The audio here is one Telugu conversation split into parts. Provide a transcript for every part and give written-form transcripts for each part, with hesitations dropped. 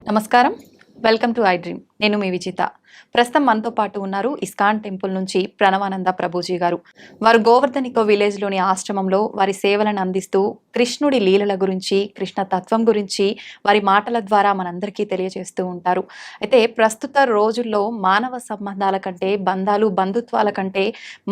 నమస్కారం, వెల్కమ్ టు ఐ డ్రీమ్. నేను మీ విజిత. ప్రస్తుతం మనతో పాటు ఉన్నారు ఇస్కాన్ టెంపుల్ నుంచి ప్రణవానంద ప్రభుజీ గారు. వారు గోవర్ధనికో విలేజ్లోని ఆశ్రమంలో వారి సేవలను అందిస్తూ కృష్ణుడి లీలల గురించి, కృష్ణ తత్వం గురించి వారి మాటల ద్వారా మనందరికీ తెలియజేస్తూ ఉంటారు. అయితే ప్రస్తుత రోజుల్లో మానవ సంబంధాల కంటే, బంధుత్వాల కంటే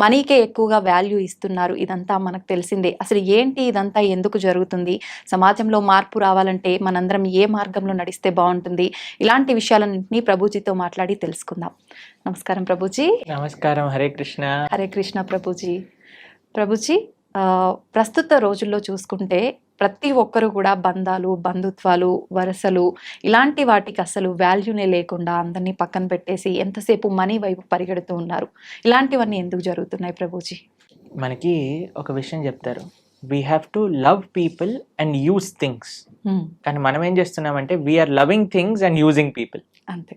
మనీకే ఎక్కువగా వాల్యూ ఇస్తున్నారు. ఇదంతా మనకు తెలిసిందే. అసలు ఏంటి ఇదంతా, ఎందుకు జరుగుతుంది, సమాజంలో మార్పు రావాలంటే మనందరం ఏ మార్గంలో నడిస్తే బాగుంటుంది, ఇలాంటి విషయాలన్నింటినీ ప్రభుజీతో మాట్లాడి తెలుసుకుందాం. నమస్కారం ప్రభుజీ. నమస్కారం. హరే కృష్ణ. హరే కృష్ణ ప్రభుజీ. ప్రభుజీ, ప్రస్తుత రోజుల్లో చూసుకుంటే ప్రతి ఒక్కరు కూడా బంధుత్వాలు, వరసలు ఇలాంటి వాటికి అసలు వాల్యూనే లేకుండా అందరినీ పక్కన పెట్టేసి ఎంతసేపు మనీ వైపు పరిగెడుతూ ఉన్నారు. ఇలాంటివన్నీ ఎందుకు జరుగుతున్నాయి ప్రభుజీ? మనకి ఒక విషయం చెప్తారు, we have to love people and use things. కానీ మనం ఏం చేస్తున్నామంటే we are loving things and using people. అంతే.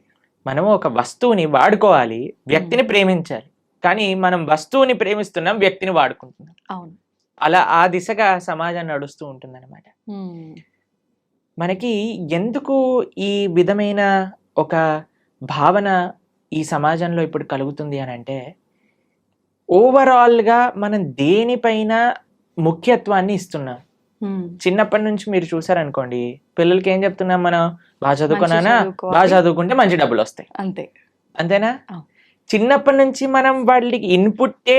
మనం ఒక వస్తువుని వాడుకోవాలి, వ్యక్తిని ప్రేమించాలి. కానీ మనం వస్తువుని ప్రేమిస్తున్నాం, వ్యక్తిని వాడుకుంటున్నాం. అవును. అలా ఆ దిశగా సమాజం నడుస్తూ ఉంటుందన్నమాట. మనకి ఎందుకు ఈ విధమైన ఒక భావన ఈ సమాజంలో ఇప్పుడు కలుగుతుంది అని అంటే, ఓవరాల్గా మనం దేనిపైన ముఖ్యత్వాన్ని ఇస్తున్నాం. చిన్నప్పటి నుంచి మీరు చూసారనుకోండి, పిల్లలకి ఏం చెప్తున్నాం మనం, బాగా చదువుకున్నానా, బాగా చదువుకుంటే మంచి డబ్బులు వస్తాయి. అంతేనా? చిన్నప్పటి నుంచి మనం వాళ్ళకి ఇన్పుట్టే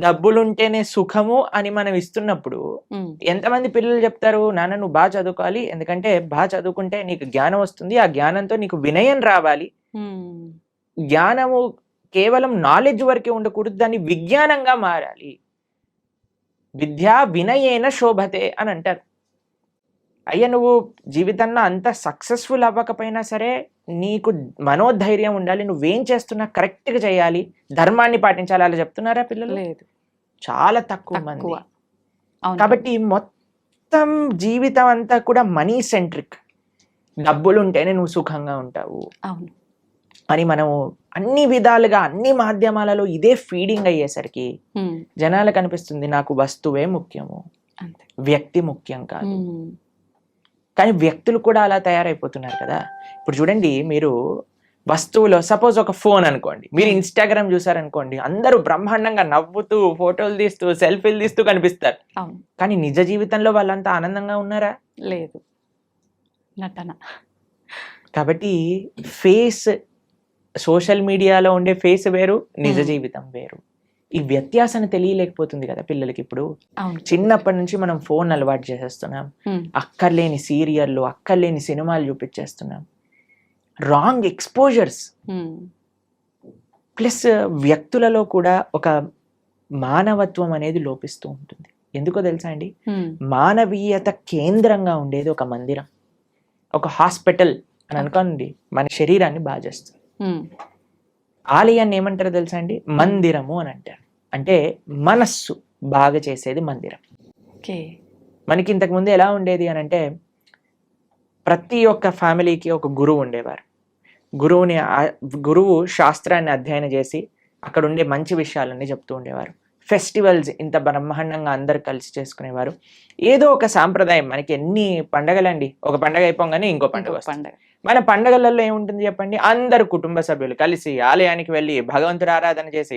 డబ్బులుంటేనే సుఖము అని మనం ఇస్తున్నప్పుడు ఎంతమంది పిల్లలు చెప్తారు, నాన్న నువ్వు బాగా చదువుకోవాలి, ఎందుకంటే బాగా చదువుకుంటే నీకు జ్ఞానం వస్తుంది, ఆ జ్ఞానంతో నీకు వినయం రావాలి. జ్ఞానము కేవలం నాలెడ్జ్ వరకే ఉండకూడదు, దాన్ని విజ్ఞానంగా మారాలి. విద్యా వినయేన శోభతే అని అంటారు. అయ్యా, నువ్వు జీవితంలో అంత సక్సెస్ఫుల్ అవ్వకపోయినా సరే నీకు మనోధైర్యం ఉండాలి, నువ్వేం చేస్తున్నా కరెక్ట్గా చేయాలి, ధర్మాన్ని పాటించాలి. అలా చెప్తున్నారా పిల్లలు? లేదు, చాలా తక్కువ మంది. కాబట్టి మొత్తం జీవితం అంతా కూడా మనీ సెంట్రిక్. డబ్బులు ఉంటేనే నువ్వు సుఖంగా ఉంటావు అని మనము అన్ని విధాలుగా అన్ని మాధ్యమాలలో ఇదే ఫీడింగ్ అయ్యేసరికి జనాలకు అనిపిస్తుంది నాకు వస్తువే ముఖ్యము, వ్యక్తి ముఖ్యం కాదు. కానీ వ్యక్తులు కూడా అలా తయారైపోతున్నారు కదా. ఇప్పుడు చూడండి, మీరు వస్తువులో సపోజ్ ఒక ఫోన్ అనుకోండి, మీరు ఇన్స్టాగ్రామ్ చూసారనుకోండి, అందరూ బ్రహ్మాండంగా నవ్వుతూ ఫోటోలు తీస్తూ సెల్ఫీలు తీస్తూ కనిపిస్తారు. కానీ నిజ జీవితంలో వాళ్ళంతా ఆనందంగా ఉన్నారా? లేదు, నటన. కాబట్టి ఫేస్, సోషల్ మీడియాలో ఉండే ఫేస్ వేరు, నిజ జీవితం వేరు. ఈ వ్యత్యాసాన్ని తెలియలేకపోతుంది కదా పిల్లలకి. ఇప్పుడు చిన్నప్పటి నుంచి మనం ఫోన్ అలవాటు చేసేస్తున్నాం, అక్కర్లేని సీరియళ్ళు, అక్కర్లేని సినిమాలు చూపించేస్తున్నాం, రాంగ్ ఎక్స్పోజర్స్. ప్లస్ వ్యక్తులలో కూడా ఒక మానవత్వం అనేది లోపిస్తూ ఉంటుంది. ఎందుకో తెలుసా అండి, మానవీయత కేంద్రంగా ఉండేది ఒక మందిరం, ఒక హాస్పిటల్ అని అనుకోండి, మన శరీరాన్ని బాగా చేస్తుంది. ఆలయాన్ని ఏమంటారో తెలుసా అండి, మందిరము అని అంటారు. అంటే మనస్సు బాగా చేసేది మందిరం. మనకి ఇంతకు ముందు ఎలా ఉండేది అని అంటే, ప్రతి ఒక్క ఫ్యామిలీకి ఒక గురువు ఉండేవారు. గురువు శాస్త్రాన్ని అధ్యయనం చేసి అక్కడ ఉండే మంచి విషయాలన్నీ చెప్తూ ఉండేవారు. ఫెస్టివల్స్ ఇంత బ్రహ్మాండంగా అందరు కలిసి చేసుకునేవారు. ఏదో ఒక సాంప్రదాయం. మనకి ఎన్ని పండగలండి, ఒక పండగ అయిపోగానే ఇంకో పండుగ వస్తుంది. మన పండగలలో ఏముంటుంది చెప్పండి, అందరు కుటుంబ సభ్యులు కలిసి ఆలయానికి వెళ్ళి భగవంతుడు ఆరాధన చేసి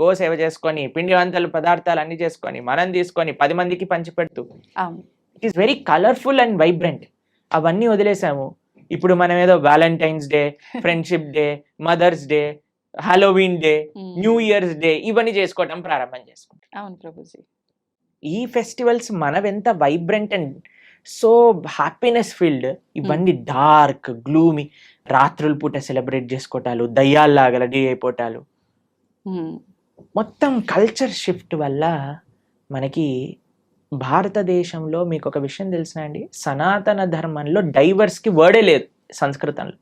గో సేవ చేసుకొని, పిండి వంటలు పదార్థాలు అన్ని చేసుకొని మనం తీసుకొని 10 మందికి పంచి పెడుతూ, it is very colourful and vibrant. అవన్నీ వదిలేసాము. ఇప్పుడు మనం ఏదో Valentine's day, friendship day, mother's day, Halloween day, new year's day ఇవన్నీ చేసుకోవడం ప్రారంభం చేసుకుంటాం. అవును ప్రభుజీ. ఈ ఫెస్టివల్స్ మనవెంత vibrant and so happiness filled, ఇవన్నీ డార్క్ గ్లూమీ, రాత్రుల పూట సెలబ్రేట్ చేసుకోవటాలు, దయ్యాల్లాగా రెడీ అయిపోవటాలు. మొత్తం కల్చర్ షిఫ్ట్ వల్ల మనకి భారతదేశంలో మీకు ఒక విషయం తెలిసిన అండి, సనాతన ధర్మంలో డైవర్స్కి వర్డే లేదు సంస్కృతంలో.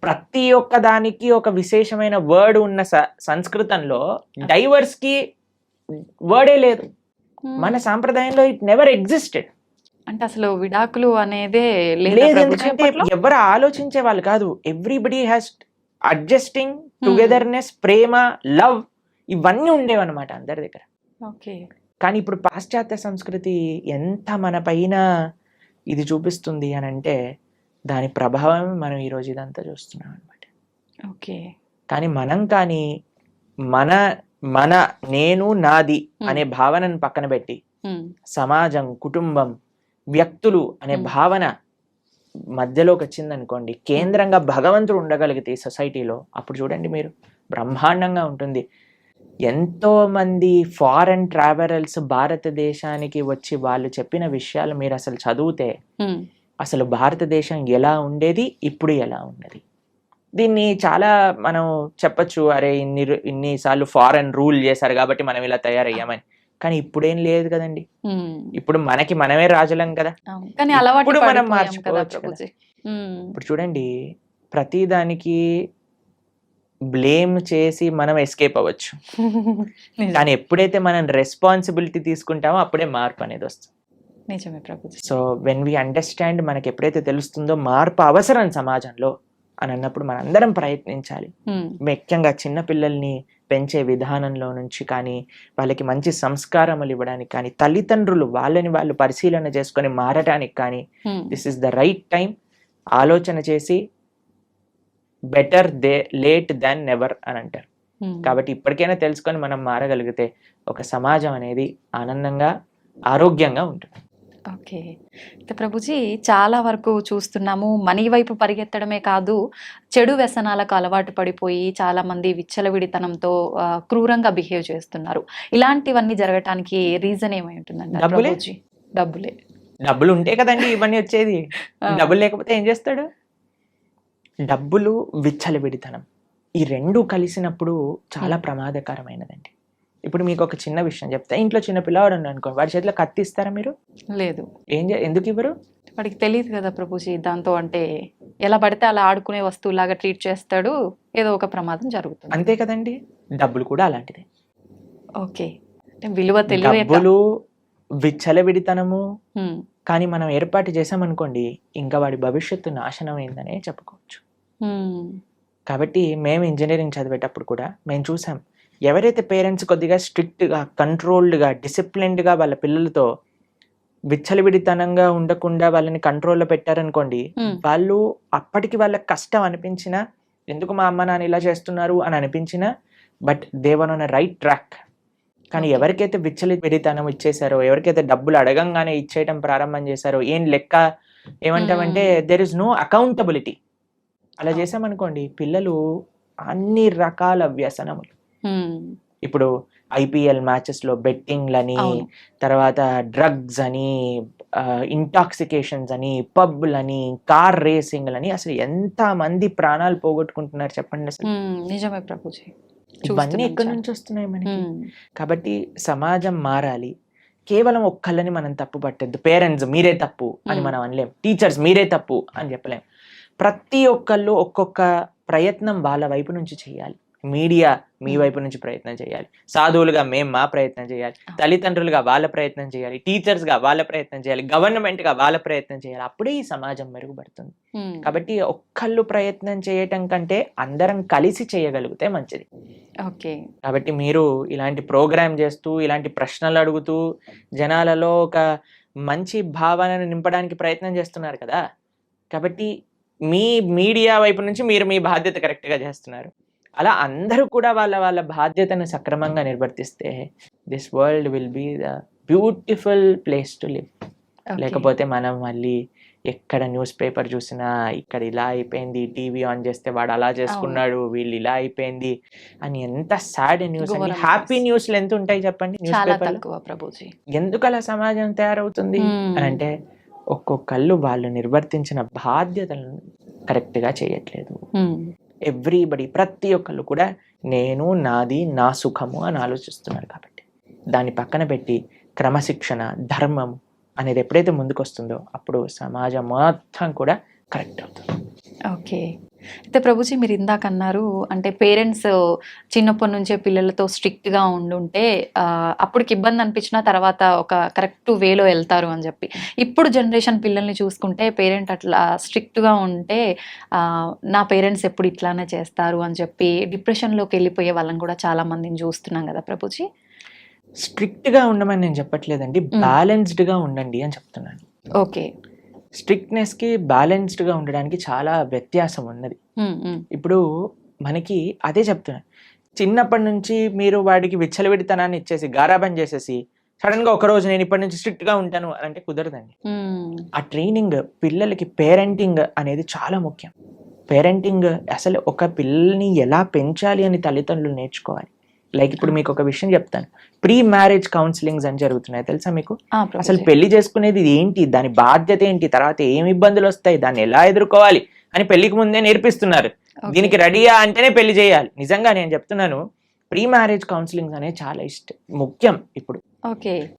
ప్రతి ఒక్క దానికి ఒక విశేషమైన వర్డ్ ఉన్న సంస్కృతంలో డైవర్స్కి వర్డే లేదు. మన సాంప్రదాయంలో ఇట్ నెవర్ ఎగ్జిస్టెడ్. అంటే అసలు విడాకులు అనేదే లేదు. ఎందుకంటే ఎవరు ఆలోచించే వాళ్ళు కాదు. Everybody has adjusting, togetherness, Prema, love ఇవన్నీ ఉండేవన్నమాట అందరి దగ్గర. కానీ ఇప్పుడు పాశ్చాత్య సంస్కృతి ఎంత మన పైన ఇది చూపిస్తుంది అని అంటే దాని ప్రభావం మనం ఈరోజు ఇదంతా చూస్తున్నాం అనమాట. ఓకే. కానీ మనం కానీ మన మన నేను నాది అనే భావనను పక్కన పెట్టి సమాజం, కుటుంబం, వ్యక్తులు అనే భావన మధ్యలోకి వచ్చిందనుకోండి, కేంద్రంగా భగవంతుడు ఉండగలిగితే ఈ సొసైటీలో, అప్పుడు చూడండి మీరు బ్రహ్మాండంగా ఉంటుంది. ఎంతో మంది ఫారెన్ ట్రావెలర్స్ భారతదేశానికి వచ్చి వాళ్ళు చెప్పిన విషయాలు మీరు అసలు చదివితే అసలు భారతదేశం ఎలా ఉండేది, ఇప్పుడు ఎలా ఉన్నది. దీన్ని చాలా మనం చెప్పచ్చు, అరే ఇన్నిసార్లు ఫారెన్ రూల్ చేశారు కాబట్టి మనం ఇలా తయారయ్యామని. కానీ ఇప్పుడేం లేదు కదండి, ఇప్పుడు మనకి మనమే రాజులం కదా. కానీ ఇప్పుడు మనం మార్చుకోవచ్చు కదా. ఇప్పుడు చూడండి, ప్రతి దానికి బ్లేమ్ చేసి మనం ఎస్కేప్ అవ్వచ్చు, కానీ ఎప్పుడైతే మనం రెస్పాన్సిబిలిటీ తీసుకుంటామో అప్పుడే మార్పు అనేది వస్తుంది. నిజమే Prabhuji. So when we understand, మనకి ఎప్పుడైతే తెలుస్తుందో మార్పు అవసరం సమాజంలో అని అన్నప్పుడు మనందరం ప్రయత్నించాలి. ముఖ్యంగా చిన్న పిల్లల్ని పెంచే విధానంలో నుంచి కానీ, వాళ్ళకి మంచి సంస్కారములు ఇవ్వడానికి కానీ, తల్లిదండ్రులు వాళ్ళని వాళ్ళు పరిశీలన చేసుకొని మారటానికి కానీ, this is the right time. ఆలోచన చేసి బెటర్ లేట్ దాన్ నెవర్ అని అంటారు. కాబట్టి ఇప్పటికైనా తెలుసుకొని మనం మారగలిగితే ఒక సమాజం అనేది ఆనందంగా, ఆరోగ్యంగా ఉంటుంది. ఓకే. అయితే ప్రభుజీ, చాలా వరకు చూస్తున్నాము, మనీ వైపు పరిగెత్తడమే కాదు, చెడు వ్యసనాలకు అలవాటు పడిపోయి చాలా మంది విచ్చలవిడితనంతో క్రూరంగా బిహేవ్ చేస్తున్నారు. ఇలాంటివన్నీ జరగటానికి రీజన్ ఏమై ఉంటుందండి ప్రభుజీ? డబ్బులు ఉంటే కదండి ఇవన్నీ వచ్చేది. డబ్బులు లేకపోతే ఏం చేస్తాడు? డబ్బులు, విచ్చలవిడితనం, ఈ రెండు కలిసినప్పుడు చాలా ప్రమాదకరమైనదండి. ఇప్పుడు మీకు ఒక చిన్న విషయం చెప్తా. ఇంట్లో చిన్న పిల్లవాడు అనుకో, వాడి చేతిలో కత్తి ఇస్తారా మీరు? లేదు. ఎందుకు ఇవ్వరు? వాడికి తెలియదు కదా ప్రభుజీ, దాంతో అంటే ఎలా పడితే అలా ఆడుకునే వస్తువులాగా ట్రీట్ చేస్తాడు, ఏదో ఒక ప్రమాదం జరుగుతుంది. అంతే కదండి, డబ్బులు కూడా అలాంటిదే. ఓకే. విలువ తెలియక, డబ్బులు, విచ్చలవిడితనము కానీ మనం ఏర్పాటు చేసామనుకోండి, ఇంకా వాడి భవిష్యత్తు నాశనం అయిందనే చెప్పుకోవచ్చు. కాబట్టి మేము ఇంజనీరింగ్ చదివేటప్పుడు కూడా మేము చూసాం, ఎవరైతే పేరెంట్స్ కొద్దిగా స్ట్రిక్ట్గా, కంట్రోల్డ్గా, డిసిప్లిన్డ్గా వాళ్ళ పిల్లలతో విచ్చలవిడితనంగా ఉండకుండా వాళ్ళని కంట్రోల్లో పెట్టారనుకోండి, వాళ్ళు అప్పటికి వాళ్ళకి కష్టం అనిపించినా, ఎందుకు మా అమ్మ నాన్న ఇలా చేస్తున్నారు అని అనిపించినా, but they were on a right track. కానీ ఎవరికైతే విచ్చలవిడితనం ఇచ్చేసారో, ఎవరికైతే డబ్బులు అడగంగానే ఇచ్చేయటం ప్రారంభం చేశారో, ఏం లెక్క ఏమంటామంటే దెర్ ఇస్ నో అకౌంటబిలిటీ. అలా చేసామనుకోండి, పిల్లలు అన్ని రకాల వ్యసనములు, ఇప్పుడు ఐపీఎల్ మ్యాచెస్ లో బెట్టింగ్లని, తర్వాత డ్రగ్స్ అని, ఇంటాక్సికేషన్స్ అని, పబ్లని, కార్ రేసింగ్లని, అసలు ఎంత మంది ప్రాణాలు పోగొట్టుకుంటున్నారు చెప్పండి అసలు. నిజమే ప్రభుజీ. ఇవన్నీ ఎక్కడి నుంచి వస్తున్నాయి మనకి? కాబట్టి సమాజం మారాలి. కేవలం ఒక్కళ్ళని మనం తప్పు పట్టద్దు. పేరెంట్స్ మీరే తప్పు అని మనం అనలేం, టీచర్స్ మీరే తప్పు అని చెప్పలేం. ప్రతి ఒక్కళ్ళు ఒక్కొక్క ప్రయత్నం వాళ్ళ వైపు నుంచి చేయాలి. మీడియా మీ వైపు నుంచి ప్రయత్నం చేయాలి, సాధువులుగా మేము మా ప్రయత్నం చేయాలి, తల్లిదండ్రులుగా వాళ్ళ ప్రయత్నం చేయాలి, టీచర్స్గా వాళ్ళ ప్రయత్నం చేయాలి, గవర్నమెంట్గా వాళ్ళ ప్రయత్నం చేయాలి. అప్పుడే ఈ సమాజం మెరుగుపడుతుంది. కాబట్టి ఒక్కళ్ళు ప్రయత్నం చేయటం కంటే అందరం కలిసి చేయగలిగితే మంచిది. ఓకే. కాబట్టి మీరు ఇలాంటి ప్రోగ్రామ్ చేస్తూ, ఇలాంటి ప్రశ్నలు అడుగుతూ జనాలలో ఒక మంచి భావనను నింపడానికి ప్రయత్నం చేస్తున్నారు కదా. కాబట్టి మీ మీడియా వైపు నుంచి మీరు మీ బాధ్యత కరెక్ట్గా చేస్తున్నారు. అలా అందరూ కూడా వాళ్ళ వాళ్ళ బాధ్యతను సక్రమంగా నిర్వర్తిస్తే this world will be the beautiful place to live. లేకపోతే మనం మళ్ళీ ఎక్కడ న్యూస్ పేపర్ చూసినా ఇక్కడ ఇలా అయిపోయింది, టీవీ ఆన్ చేస్తే వాడు అలా చేసుకున్నాడు, వీళ్ళు ఇలా అయిపోయింది అని ఎంత సాడ్ న్యూస్ అండి. హ్యాపీ న్యూస్లు ఎంత ఉంటాయి చెప్పండి న్యూస్ పేపర్. ఎందుకు అలా సమాజం తయారవుతుంది అని అంటే ఒక్కొక్కళ్ళు వాళ్ళు నిర్వర్తించిన బాధ్యతలను కరెక్ట్గా చేయట్లేదు. ఎవ్రీబడి, ప్రతి ఒక్కళ్ళు కూడా నేను, నాది, నా సుఖము అని ఆలోచిస్తున్నారు. కాబట్టి దాన్ని పక్కన పెట్టి క్రమశిక్షణ, ధర్మం అనేది ఎప్పుడైతే ముందుకు వస్తుందో అప్పుడు సమాజం మొత్తం కూడా కరెక్ట్ అవుతుంది. ఓకే. అయితే ప్రభుజీ, మీరు ఇందాక అన్నారు, అంటే పేరెంట్స్ చిన్నప్పటి నుంచే పిల్లలతో స్ట్రిక్ట్గా ఉండుంటే అప్పటికి ఇబ్బంది అనిపించినా తర్వాత ఒక కరెక్ట్ వేలో వెళ్తారు అని చెప్పి. ఇప్పుడు జనరేషన్ పిల్లల్ని చూసుకుంటే పేరెంట్ అట్లా స్ట్రిక్ట్గా ఉంటే నా పేరెంట్స్ ఎప్పుడు ఇట్లానే చేస్తారు అని చెప్పి డిప్రెషన్లోకి వెళ్ళిపోయే వాళ్ళని కూడా చాలా మందిని చూస్తున్నాం కదా ప్రభుజీ. స్ట్రిక్ట్ గా ఉండమని నేను చెప్పట్లేదండి, బ్యాలెన్స్డ్ గా ఉండండి అని చెప్తున్నాను. ఓకే. స్ట్రిక్ట్నెస్ కి బ్యాలెన్స్డ్ గా ఉండడానికి చాలా వ్యత్యాసం ఉన్నది. ఇప్పుడు మనకి అదే చెప్తున్నాను, చిన్నప్పటి నుంచి మీరు వాడికి విచ్చలవిడితనాన్ని ఇచ్చేసి గారాబం చేసేసి సడన్ గా ఒక రోజు నేను ఇప్పటి నుంచి స్ట్రిక్ట్ గా ఉంటాను అని అంటే కుదరదండి. ఆ ట్రైనింగ్ పిల్లలకి, పేరెంటింగ్ అనేది చాలా ముఖ్యం. పేరెంటింగ్ అసలు ఒక పిల్లల్ని ఎలా పెంచాలి అని తల్లిదండ్రులు నేర్చుకోవాలి. లైక్ ఇప్పుడు మీకు ఒక విషయం చెప్తాను, ప్రీ మ్యారేజ్ కౌన్సిలింగ్స్ అని జరుగుతున్నాయి తెలుసా మీకు? అసలు పెళ్లి చేసుకునేది ఏంటి, దాని బాధ్యత ఏంటి, తర్వాత ఏమి ఇబ్బందులు వస్తాయి, దాన్ని ఎలా ఎదుర్కోవాలి అని పెళ్లికి ముందే నేర్పిస్తున్నారు. దీనికి రెడీయా అంటేనే పెళ్లి చేయాలి. నిజంగా నేను చెప్తున్నాను, ప్రీ మ్యారేజ్ కౌన్సిలింగ్ అనేది చాలా ముఖ్యం ఇప్పుడు.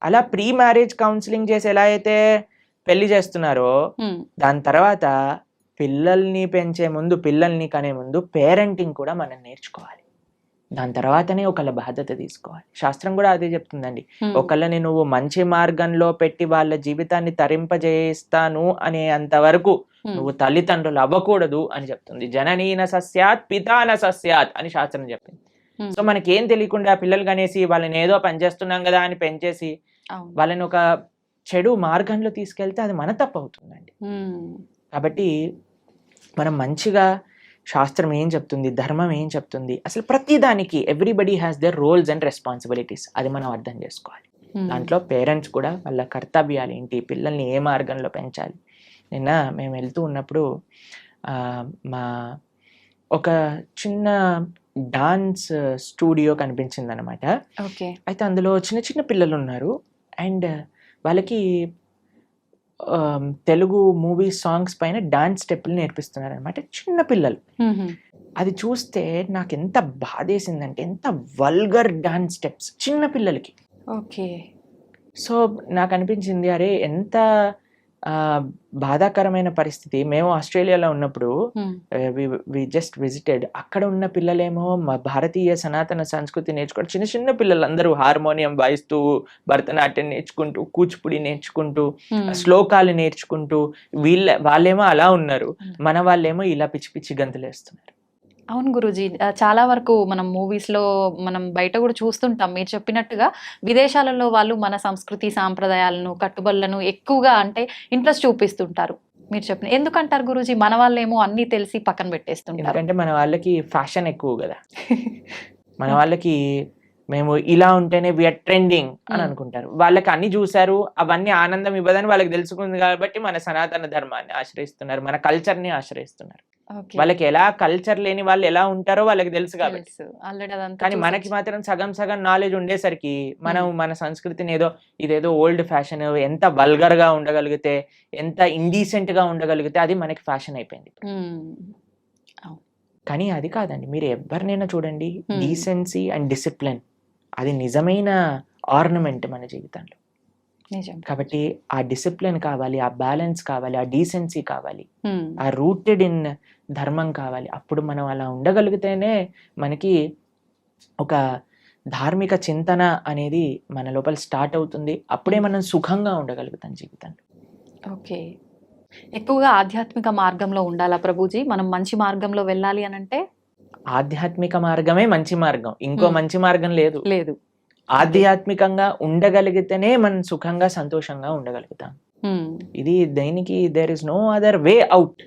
అలా ప్రీ మ్యారేజ్ కౌన్సిలింగ్ చేసి ఎలా అయితే పెళ్లి చేస్తున్నారో, దాని తర్వాత పిల్లల్ని పెంచే ముందు, పిల్లల్ని కనే ముందు పేరెంటింగ్ కూడా మనం నేర్చుకోవాలి. దాని తర్వాతనే ఒకళ్ళ బాధ్యత తీసుకోవాలి. శాస్త్రం కూడా అదే చెప్తుందండి, ఒకళ్ళని నువ్వు మంచి మార్గంలో పెట్టి వాళ్ళ జీవితాన్ని తరింపజేస్తాను అనే అంతవరకు నువ్వు తల్లిదండ్రులు అవ్వకూడదు అని చెప్తుంది. జననీన సస్యాత్ పితాన సస్యాత్ అని శాస్త్రం చెప్పింది. సో మనకేం తెలియకుండా పిల్లలు కనేసి వాళ్ళని ఏదో పనిచేస్తున్నాం కదా అని పెంచేసి వాళ్ళని ఒక చెడు మార్గంలో తీసుకెళ్తే అది మన తప్పు అవుతుందండి. కాబట్టి మనం మంచిగా శాస్త్రం ఏం చెప్తుంది, ధర్మం ఏం చెప్తుంది, అసలు ప్రతి దానికి everybody has their roles and responsibilities, అది మనం అర్థం చేసుకోవాలి. దాంట్లో పేరెంట్స్ కూడా వాళ్ళ కర్తవ్యాలు ఏంటి, పిల్లల్ని ఏ మార్గంలో పెంచాలి. నిన్న మేము వెళ్తూ ఉన్నప్పుడు మా ఒక చిన్న డాన్స్ స్టూడియో కనిపించింది అనమాట. అయితే అందులో చిన్న చిన్న పిల్లలు ఉన్నారు అండ్ వాళ్ళకి తెలుగు మూవీ సాంగ్స్ పైన డాన్స్ స్టెప్పులు నేర్పిస్తున్నారు అనమాట, చిన్న పిల్లలు. అది చూస్తే నాకు ఎంత బాధేసిందంటే, ఎంత వల్గర్ డాన్స్ స్టెప్స్ చిన్న పిల్లలకి. సో నాకు అనిపించింది, అరే ఎంత బాధాకరమైన పరిస్థితి. మేము ఆస్ట్రేలియాలో ఉన్నప్పుడు వి జస్ట్ విజిటెడ్, అక్కడ ఉన్న పిల్లలేమో మా భారతీయ సనాతన సంస్కృతి నేర్చుకుంటూ, చిన్న చిన్న పిల్లలు అందరూ హార్మోనియం వాయిస్తూ, భరతనాట్యం నేర్చుకుంటూ, కూచిపూడి నేర్చుకుంటూ, శ్లోకాలు నేర్చుకుంటూ, వాళ్ళేమో అలా ఉన్నారు, మన వాళ్ళేమో ఇలా పిచ్చి పిచ్చి గంతులు వేస్తున్నారు. అవును గురూజీ, చాలా వరకు మనం మూవీస్లో, మనం బయట కూడా చూస్తుంటాం. మీరు చెప్పినట్టుగా విదేశాలలో వాళ్ళు మన సంస్కృతి సాంప్రదాయాలను, కట్టుబడులను ఎక్కువగా అంటే ఇంట్రెస్ట్ చూపిస్తుంటారు. మీరు చెప్పిన ఎందుకంటారు గురూజీ, మన వాళ్ళేమో అన్నీ తెలిసి పక్కన పెట్టేస్తుంటారు? ఎందుకంటే మన వాళ్ళకి ఫ్యాషన్ ఎక్కువ కదా. మన వాళ్ళకి మేము ఇలా ఉంటేనే వీఆర్ ట్రెండింగ్ అని అనుకుంటారు. వాళ్ళకి అన్ని చూసారు, అవన్నీ ఆనందం ఇవ్వదని వాళ్ళకి తెలుసుకుంది కాబట్టి మన సనాతన ధర్మాన్ని ఆశ్రయిస్తున్నారు, మన కల్చర్ని ఆశ్రయిస్తున్నారు. వాళ్ళకి ఎలా కల్చర్ లేని వాళ్ళు ఎలా ఉంటారో వాళ్ళకి తెలుసు కాబట్టి. కానీ మనకి మాత్రం సగం సగం నాలెడ్జ్ ఉండేసరికి మనం మన సంస్కృతిని ఇదేదో ఓల్డ్ ఫ్యాషన్, ఎంత వల్గర్ గా ఉండగలిగితే, ఎంత ఇండీసెంట్ గా ఉండగలిగితే అది మనకి ఫ్యాషన్ అయిపోయింది. కానీ అది కాదండి, మీరు ఎవరినైనా చూడండి, డీసెన్సీ అండ్ డిసిప్లిన్ అది నిజమైన ఆర్నమెంట్ మన జీవితంలో. కాబట్టి ఆ డిసిప్లిన్ కావాలి, ఆ బ్యాలెన్స్ కావాలి, ఆ డీసెన్సీ కావాలి, ఆ రూటెడ్ ఇన్ ధర్మం కావాలి. అప్పుడు మనం అలా ఉండగలిగితేనే మనకి ఒక ధార్మిక చింతన అనేది మన లోపల స్టార్ట్ అవుతుంది. అప్పుడే మనం సుఖంగా ఉండగలుగుతాం జీవితంలో. ఓకే, ఎక్కువగా ఆధ్యాత్మిక మార్గంలో ఉండాలా ప్రభుజీ? మనం మంచి మార్గంలో వెళ్ళాలి అని అంటే ఆధ్యాత్మిక మార్గమే మంచి మార్గం, ఇంకో మంచి మార్గం లేదు. ఆధ్యాత్మికంగా ఉండగలిగితేనే మనం సుఖంగా సంతోషంగా ఉండగలుగుతాం. ఇది దేనికి there is no other way out.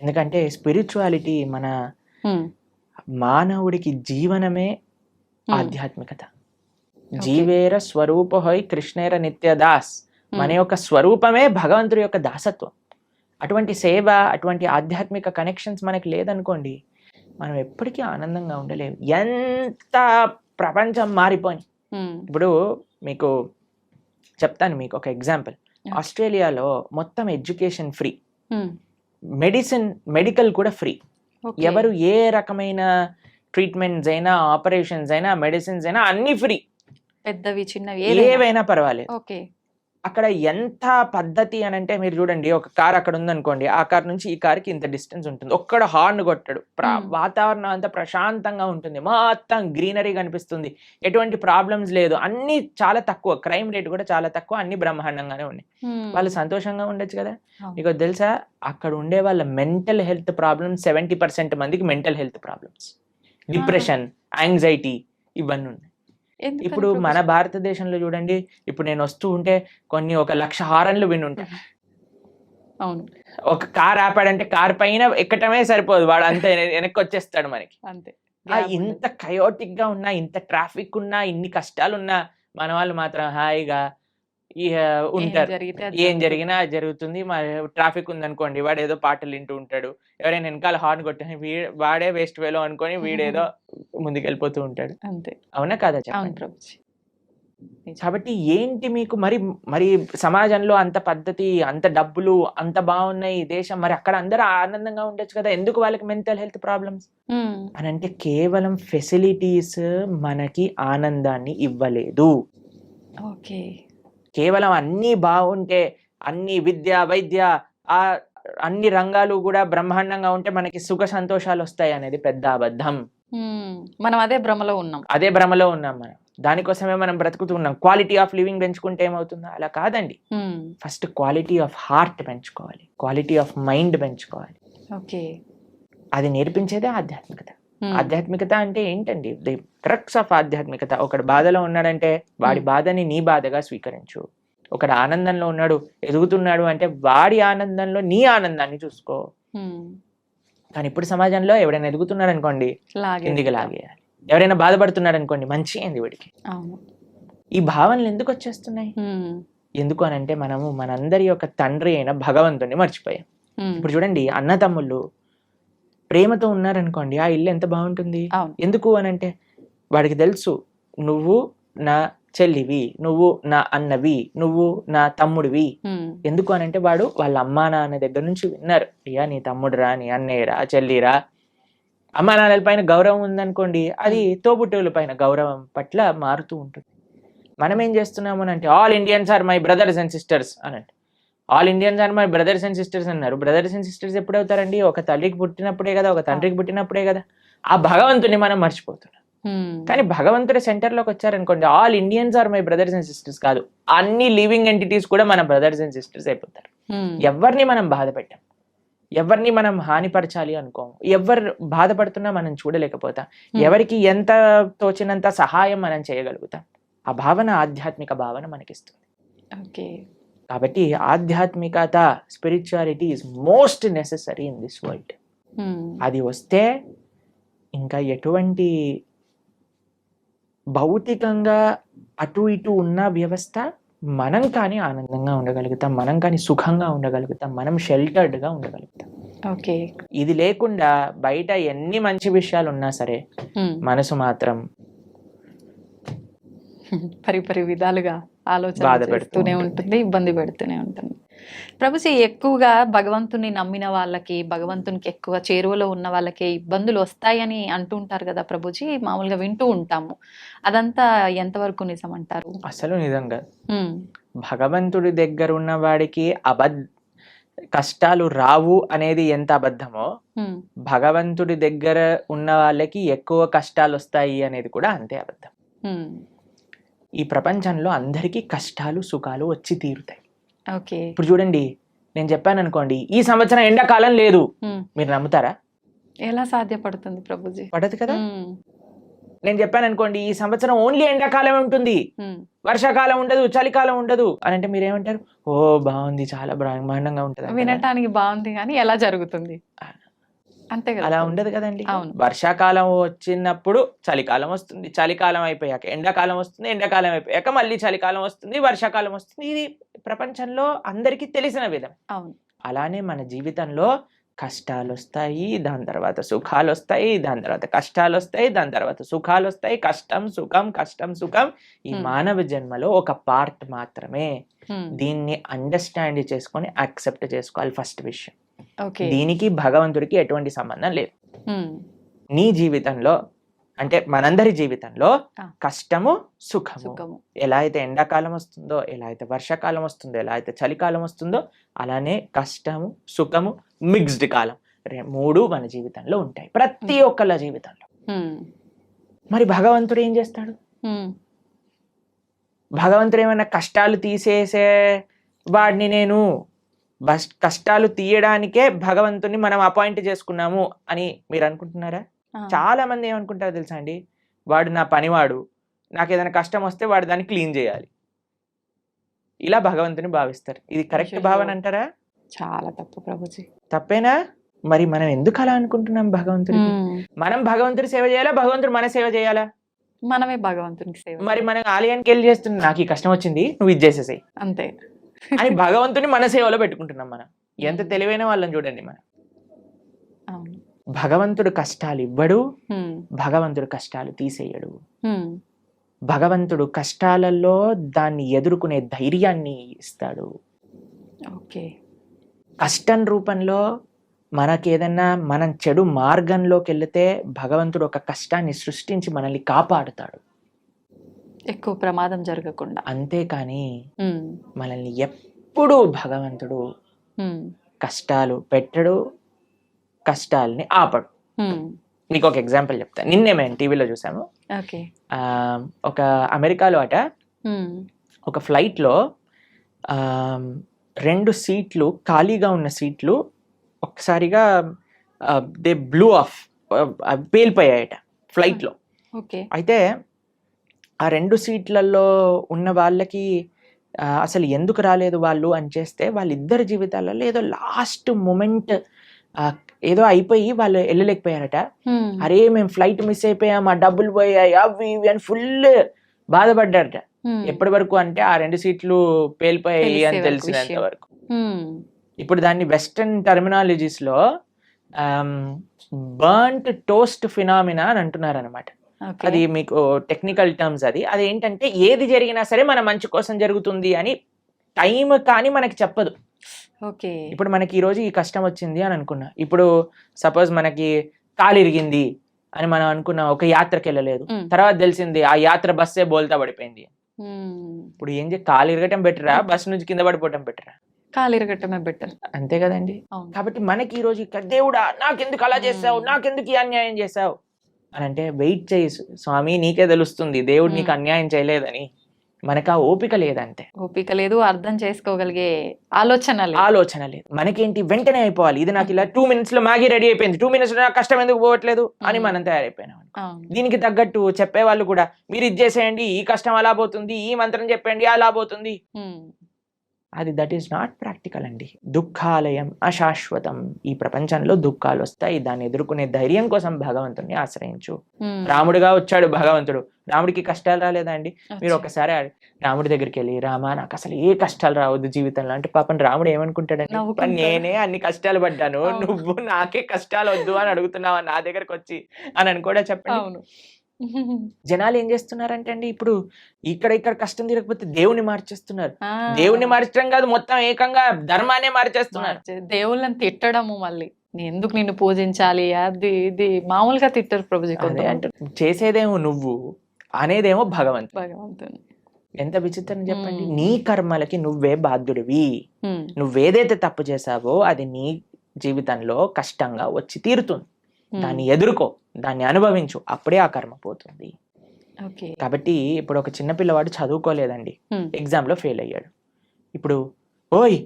ఎందుకంటే స్పిరిచువాలిటీ మన మానవుడికి జీవనమే ఆధ్యాత్మికత. జీవేర స్వరూపహై కృష్ణేర నిత్యదాస్, మన యొక్క స్వరూపమే భగవంతుడి యొక్క దాసత్వం. అటువంటి సేవ, అటువంటి ఆధ్యాత్మిక కనెక్షన్స్ మనకి లేదనుకోండి, మనం ఎప్పటికీ ఆనందంగా ఉండలేము. ఎంత ప్రపంచం మారిపోయి, ఇప్పుడు మీకు చెప్తాను, మీకు ఒక ఎగ్జాంపుల్. ఆస్ట్రేలియాలో మొత్తం ఎడ్యుకేషన్ ఫ్రీ, మెడికల్ కూడా ఫ్రీ. ఎవరు ఏ రకమైన ట్రీట్మెంట్స్ అయినా, ఆపరేషన్స్ అయినా, మెడిసిన్స్ అయినా అన్ని ఫ్రీ, పెద్దవి చిన్నవి ఏవైనా పర్వాలేదు. అక్కడ ఎంత పద్ధతి అని అంటే, మీరు చూడండి, ఒక కార్ అక్కడ ఉందనుకోండి, ఆ కార్ నుంచి ఈ కార్కి ఇంత డిస్టెన్స్ ఉంటుంది, ఒక్కడ హార్న్ కొట్టడు, వాతావరణం అంతా ప్రశాంతంగా ఉంటుంది, మొత్తం గ్రీనరీ కనిపిస్తుంది, ఎటువంటి ప్రాబ్లమ్స్ లేదు, అన్ని చాలా తక్కువ, క్రైమ్ రేట్ కూడా చాలా తక్కువ, అన్ని బ్రహ్మాండంగానే ఉన్నాయి. వాళ్ళు సంతోషంగా ఉండొచ్చు కదా. మీకు తెలుసా, అక్కడ ఉండే వాళ్ళ మెంటల్ హెల్త్ ప్రాబ్లమ్స్ 70% మందికి mental health problems, depression, anxiety ఇవన్నీ ఉన్నాయి. ఎందుకని ఇప్పుడు మన ప్రభుజీ? భారతదేశంలో చూడండి, ఇప్పుడు నేను వస్తూ ఉంటే కొన్ని 1,00,000 హారన్లు వినుంటాయి. అవును. ఒక కార్ ఆపాడంటే కార్ పైన ఎక్కటమే సరిపోదు, వాడు అంతే వెనక్కి వచ్చేస్తాడు మనకి. అంతే. ఇంత కయోటిక్ గా ఉన్నా, ఇంత ట్రాఫిక్ ఉన్నా, ఇన్ని కష్టాలున్నా మన వాళ్ళు మాత్రం హాయిగా ఉంటారు. ఏం జరిగినా అది జరుగుతుంది. ట్రాఫిక్ ఉందనుకోండి, వాడు ఏదో పాటలు వింటూ ఉంటాడు, ఎవరైనా వెనకాల హార్న్ కొట్టిన వాడే వేస్ట్ వేలో అనుకొని వీడేదో ముందుకెళ్ళిపోతూ ఉంటాడు. అంతే. అవునా కాదా అవును చెప్పండి? ప్రభుజీ. కాబట్టి ఏంటి మీకు మరి మరి సమాజంలో అంత పద్ధతి, అంత డబ్బులు, అంత బాగున్నాయి దేశం, మరి అక్కడ అందరూ ఆనందంగా ఉండొచ్చు కదా, ఎందుకు వాళ్ళకి మెంటల్ హెల్త్ ప్రాబ్లమ్స్ అని అంటే కేవలం ఫెసిలిటీస్ మనకి ఆనందాన్ని ఇవ్వలేదు. ఓకే. కేవలం అన్నీ బాగుంటే, అన్ని విద్య, వైద్య, ఆ అన్ని రంగాలు కూడా బ్రహ్మాండంగా ఉంటే మనకి సుఖ సంతోషాలు వస్తాయి అనేది పెద్ద అబద్ధం. మనం అదే భ్రమలో ఉన్నాం. అదే భ్రమలో ఉన్నాం మనం. దానికోసమే మనం బ్రతుకుతున్నాం. క్వాలిటీ ఆఫ్ లివింగ్ పెంచుకుంటే ఏమవుతుందో అలా కాదండి. ఫస్ట్ క్వాలిటీ ఆఫ్ హార్ట్ పెంచుకోవాలి, క్వాలిటీ ఆఫ్ మైండ్ పెంచుకోవాలి. ఓకే. అది నేర్పించేదే ఆధ్యాత్మికత. ఆధ్యాత్మికత అంటే ఏంటండి? ది క్రక్స్ ఆఫ్ ఆధ్యాత్మికత. ఒకడు బాధలో ఉన్నాడంటే వాడి బాధని నీ బాధగా స్వీకరించు. ఒకడు ఆనందంలో ఉన్నాడు, ఎదుగుతున్నాడు అంటే వాడి ఆనందంలో నీ ఆనందాన్ని చూసుకో. కానీ ఇప్పుడు సమాజంలో ఎవడైనా ఎదుగుతున్నాడు అనుకోండి, కిందికి లాగేయాలి. ఎవరైనా బాధపడుతున్నాడు అనుకోండి, మంచి అయింది వీడికి. ఈ భావనలు ఎందుకు వచ్చేస్తున్నాయి? ఎందుకు అని అంటే మనము మనందరి యొక్క తండ్రి అయిన భగవంతుని మర్చిపోయాం. ఇప్పుడు చూడండి, అన్నతమ్ముళ్ళు ప్రేమతో ఉన్నారనుకోండి, ఆ ఇల్లు ఎంత బాగుంటుంది. ఎందుకు అని అంటే వాడికి తెలుసు, నువ్వు నా చెల్లివి, నువ్వు నా అన్నవి, నువ్వు నా తమ్ముడివి. ఎందుకు అని అంటే వాడు వాళ్ళ అమ్మా నాన్న దగ్గర నుంచి విన్నారు, అయ్యా నీ తమ్ముడురా, నీ అన్నయ్యరా, చెల్లిరా. అమ్మా నాన్నల పైన గౌరవం ఉందనుకోండి, అది తోబుట్టువుల పైన గౌరవం పట్ల మారుతూ ఉంటుంది. మనం ఏం చేస్తున్నాము అని అంటే all Indians are my brothers and sisters అనండి. All Indians are my brothers and sisters అన్నారు. బ్రదర్స్ అండ్ సిస్టర్స్ ఎప్పుడు అవుతారండి? ఒక తల్లికి పుట్టినప్పుడే కదా, ఒక తండ్రికి పుట్టినప్పుడే కదా. ఆ భగవంతుని మనం మర్చిపోతున్నాం. కానీ భగవంతుడి సెంటర్లోకి వచ్చారనుకోండి, all Indians are my brothers and sisters కాదు, అన్ని లివింగ్ ఎంటిటీస్ కూడా మన బ్రదర్స్ అండ్ సిస్టర్స్ అయిపోతారు. ఎవరిని మనం బాధ పెట్టాం, ఎవరిని మనం హానిపరచాలి అనుకోము, ఎవరు బాధపడుతున్నా మనం చూడలేకపోతాం, ఎవరికి ఎంత తోచినంత సహాయం మనం చేయగలుగుతాం. ఆ భావన ఆధ్యాత్మిక భావన మనకిస్తుంది. కాబట్టి ఆధ్యాత్మికత, spirituality is most necessary in this world. అది వస్తే ఇంకా ఎటువంటి భౌతికంగా అటు ఇటు ఉన్న వ్యవస్థ మనం కానీ ఆనందంగా ఉండగలుగుతాం, మనం కానీ సుఖంగా ఉండగలుగుతాం, మనం షెల్టర్డ్గా ఉండగలుగుతాం. ఓకే. ఇది లేకుండా బయట ఎన్ని మంచి విషయాలు ఉన్నా సరే మనసు మాత్రం పరి విధాలుగా ఆలోచన పెడుతూనే ఉంటుంది, ఇబ్బంది పెడుతూనే ఉంటుంది. ప్రభుజీ, ఎక్కువగా భగవంతుని నమ్మిన వాళ్ళకి, భగవంతునికి ఎక్కువ చేరువలో ఉన్న వాళ్ళకి ఇబ్బందులు వస్తాయని అంటుంటారు కదా ప్రభుజీ, మామూలుగా వింటూ ఉంటాము. అదంతా ఎంతవరకు నిజం అంటారు? అసలు నిజంగా భగవంతుడి దగ్గర ఉన్న వాడికి కష్టాలు రావు అనేది ఎంత అబద్ధమో, భగవంతుడి దగ్గర ఉన్న వాళ్ళకి ఎక్కువ కష్టాలు వస్తాయి అనేది కూడా అంతే అబద్ధం. ఈ ప్రపంచంలో అందరికీ కష్టాలు సుఖాలు వచ్చి తీరుతాయి. ఇప్పుడు చూడండి, నేను చెప్పాను అనుకోండి, ఈ సంవత్సరం ఎండాకాలం లేదు, మీరు నమ్ముతారా? ఎలా సాధ్యపడుతుంది ప్రభుజీ? పడదు కదా. నేను చెప్పాను అనుకోండి, ఈ సంవత్సరం ఓన్లీ ఎండాకాలం ఉంటుంది, వర్షాకాలం ఉండదు, చలికాలం ఉండదు అని అంటే మీరేమంటారు? ఓ బాగుంది, చాలా బ్రహ్మాండంగా ఉంటుంది. వినటానికి బాగుంది, కానీ ఎలా జరుగుతుంది? అంతే కదా. అలా ఉండదు కదండి. వర్షాకాలం వచ్చినప్పుడు చలికాలం వస్తుంది, చలికాలం అయిపోయాక ఎండాకాలం వస్తుంది, ఎండాకాలం అయిపోయాక మళ్ళీ చలికాలం వస్తుంది, వర్షాకాలం వస్తుంది. ఇది ప్రపంచంలో అందరికీ తెలిసిన విధం. అలానే మన జీవితంలో కష్టాలు వస్తాయి, దాని తర్వాత సుఖాలు వస్తాయి, దాని తర్వాత కష్టాలు వస్తాయి, దాని తర్వాత సుఖాలు వస్తాయి. కష్టం సుఖం, కష్టం సుఖం ఈ మానవ జన్మలో ఒక పార్ట్ మాత్రమే. దీన్ని అండర్స్టాండ్ చేసుకొని యాక్సెప్ట్ చేసుకోవాలి ఫస్ట్ విషయం. దీనికి భగవంతుడికి ఎటువంటి సంబంధం లేదు. నీ జీవితంలో అంటే మనందరి జీవితంలో కష్టము సుఖము, ఎలా అయితే ఎండాకాలం వస్తుందో, ఎలా అయితే వర్షాకాలం వస్తుందో, ఎలా అయితే చలికాలం వస్తుందో, అలానే కష్టము సుఖము మిక్స్డ్ కాలం మూడు మన జీవితంలో ఉంటాయి, ప్రతి ఒక్కళ్ళ జీవితంలో. మరి భగవంతుడు ఏం చేస్తాడు? భగవంతుడు ఏమైనా కష్టాలు తీసేసే వాడిని, నేను కష్టాలు తీయడానికే భగవంతుని మనం అపాయింట్ చేసుకున్నాము అని మీరు అనుకుంటున్నారా? చాలా మంది ఏమనుకుంటారో తెలుసా అండి, వాడు నా పనివాడు, నాకు ఏదైనా కష్టం వస్తే వాడు దాన్ని క్లీన్ చేయాలి. ఇలా భగవంతుని భావిస్తారు. ఇది కరెక్ట్ భావన అంటారా? చాలా తప్పు ప్రభుజీ. తప్పేనా? మరి మనం ఎందుకు అలా అనుకుంటున్నాం భగవంతుడికి? మనం భగవంతుడి సేవ చేయాలా, భగవంతుడు మన సేవ చేయాలా? మనమే భగవంతునికి సేవ. మరి మనం ఆలయానికి వెళ్ళి చేస్తున్నాం, నాకు ఈ కష్టం వచ్చింది నువ్వు ఇది చేసేసాయి అంతే అని భగవంతుని మన సేవలో పెట్టుకుంటున్నాం. మనం ఎంత తెలివైన వాళ్ళని చూడండి. మనం అవును. భగవంతుడు కష్టాలు ఇవ్వడు, భగవంతుడు కష్టాలు తీసేయడు. భగవంతుడు కష్టాలలో దాన్ని ఎదుర్కొనే ధైర్యాన్ని ఇస్తాడు. ఓకే. కష్టం రూపంలో మనకేదన్నా మనం చెడు మార్గంలోకి వెళితే భగవంతుడు ఒక కష్టాన్ని సృష్టించి మనల్ని కాపాడుతాడు, ఎక్కువ ప్రమాదం జరగకుండా. అంతేకాని మనల్ని ఎప్పుడూ భగవంతుడు కష్టాలు పెట్టడు, కష్టాలని ఆపడు. మీకు ఒక ఎగ్జాంపుల్ చెప్తాను. నిన్నే మేము టీవీలో చూసాము. ఒక అమెరికాలో అట ఒక ఫ్లైట్లో 2 సీట్లు ఖాళీగా ఉన్న సీట్లు ఒకసారిగా దే బ్లూ ఆఫ్, పేలిపోయాయట ఫ్లైట్లో. అయితే ఆ 2 సీట్లలో ఉన్న వాళ్ళకి అసలు ఎందుకు రాలేదు వాళ్ళు అని చేస్తే వాళ్ళిద్దరి జీవితాలలో ఏదో లాస్ట్ మూమెంట్ ఏదో అయిపోయి వాళ్ళు వెళ్ళలేకపోయారట. అరే మేము ఫ్లైట్ మిస్ అయిపోయాం, ఆ డబ్బులు పోయాయి, అవి ఇవి అని ఫుల్ బాధపడ్డారట. ఎప్పటి వరకు అంటే ఆ 2 సీట్లు పేలిపోయాయి అని తెలిసినంత వరకు. ఇప్పుడు దాన్ని వెస్టర్న్ టర్మినాలజీస్ లో బర్న్ట్ టోస్ట్ ఫినామినా అని అంటున్నారు అనమాట. అది మీకు టెక్నికల్ టర్మ్స్. అది ఏంటంటే ఏది జరిగినా సరే మన మంచి కోసం జరుగుతుంది అని టైం కానీ మనకి చెప్పదు. ఇప్పుడు మనకి ఈ రోజు ఈ కష్టం వచ్చింది అని అనుకున్నా, ఇప్పుడు సపోజ్ మనకి కాలు ఇరిగింది అని మనం అనుకున్నా, ఒక యాత్రకి వెళ్ళలేదు, తర్వాత తెలిసింది ఆ యాత్ర బస్సే బోల్తా పడిపోయింది. ఇప్పుడు ఏం కాలు ఇరగటం బెటరా, బస్ నుంచి కింద పడిపోవటం బెటరా? కాలు ఇరగటమే బెటర్, అంతే కదండి. కాబట్టి మనకి ఈ రోజు దేవుడా నాకెందుకు అలా చేసావు, నాకెందుకు ఈ అన్యాయం చేసావు అని అంటే వెయిట్ చేయి స్వామి, నీకే తెలుస్తుంది దేవుడు నీకు అన్యాయం చేయలేదని. మనకు ఆ ఓపిక లేదంతే. ఓపిక లేదు, అర్థం చేసుకోగలిగే ఆలోచన లేదు. మనకేంటి వెంటనే అయిపోవాలి, ఇది నాకు ఇలా 2 minutes లో మ్యాగీ రెడీ అయిపోయింది, 2 minutes లో నాకు కష్టం ఎందుకు పోవట్లేదు అని మనం తయారైపోయినాం. దీనికి తగ్గట్టు చెప్పేవాళ్ళు కూడా మీరు ఇది చేసేయండి, ఈ కష్టం అలా పోతుంది, ఈ మంత్రం చెప్పండి అలా పోతుంది. అది దట్ ఈస్ నాట్ ప్రాక్టికల్ అండి. దుఃఖాలయం అశాశ్వతం. ఈ ప్రపంచంలో దుఃఖాలు వస్తాయి, దాన్ని ఎదుర్కొనే ధైర్యం కోసం భగవంతుని ఆశ్రయించు. రాముడుగా వచ్చాడు భగవంతుడు, రాముడికి కష్టాలు రాలేదా అండి? మీరు ఒకసారి రాముడి దగ్గరికి వెళ్ళి, రామా నాకు అసలు ఏ కష్టాలు రావద్దు జీవితంలో అంటే పాపం రాముడు ఏమనుకుంటాడండి, నేనే అన్ని కష్టాలు పడ్డాను, నువ్వు నాకే కష్టాలు వద్దు అని అడుగుతున్నావా నా దగ్గరకు వచ్చి అని కూడా చెప్పండి. జనాలు ఏం చేస్తున్నారంటే అండి, ఇప్పుడు ఇక్కడ కష్టం తీరకపోతే దేవుని మార్చేస్తున్నారు. దేవుని మార్చడం కాదు, మొత్తం ఏకంగా ధర్మాన్ని మార్చేస్తున్నారు. దేవుళ్ళని తిట్టడము, మళ్ళీ ఎందుకు నిన్ను పూజించాలి అది ఇది మామూలుగా తిట్టరు ప్రభుజీ. అంటే చేసేదేమో నువ్వు, అనేదేమో భగవంతుని. ఎంత విచిత్రం చెప్పండి. నీ కర్మలకి నువ్వే బాధ్యుడివి. నువ్వేదైతే తప్పు చేసావో అది నీ జీవితంలో కష్టంగా వచ్చి తీరుతుంది. దాన్ని ఎదుర్కో, దాన్ని అనుభవించు, అప్పుడే ఆ కర్మ పోతుంది. కాబట్టి ఇప్పుడు ఒక చిన్న పిల్లవాడు చదువుకోలేదండి, ఎగ్జామ్ లో ఫెయిల్ అయ్యాడు. ఇప్పుడు ఓయ్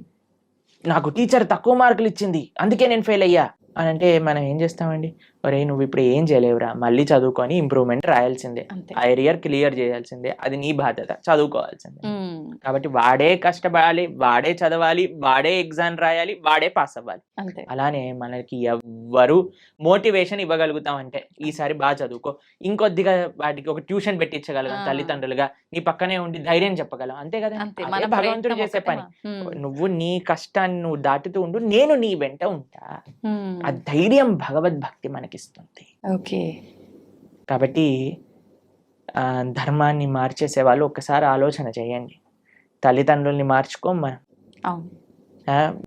నాకు టీచర్ తక్కువ మార్కులు ఇచ్చింది అందుకే నేను ఫెయిల్ అయ్యా అని అంటే మనం ఏం చేస్తామండి, ఒరే నువ్వు ఇప్పుడు ఏం చేయలేవురా, మళ్ళీ చదువుకొని ఇంప్రూవ్మెంట్ రాయాల్సిందే, ఆ ఏరియర్ క్లియర్ చేయాల్సిందే, అది నీ బాధ్యత, చదువుకోవాల్సిందే. కాబట్టి వాడే కష్టపడాలి, వాడే చదవాలి, వాడే ఎగ్జామ్ రాయాలి, వాడే పాస్ అవ్వాలి. అలానే మనకి ఎవ్వరు మోటివేషన్ ఇవ్వగలుగుతామంటే ఈసారి బాగా చదువుకో, ఇంకొద్దిగా వాటికి ఒక ట్యూషన్ పెట్టించగలం తల్లిదండ్రులుగా, నీ పక్కనే ఉండి ధైర్యం చెప్పగలం, అంతే కదా. భగవంతుడు చేసే పని. నువ్వు నీ కష్టాన్ని నువ్వు దాటుతూ ఉండు, నేను నీ వెంట ఉంటా. ఆ ధైర్యం భగవద్భక్తి మనకిస్తుంది. కాబట్టి ధర్మాన్ని మార్చేసే వాళ్ళు ఒక్కసారి ఆలోచన చేయండి. తల్లిదండ్రుల్ని మార్చుకోం మనం.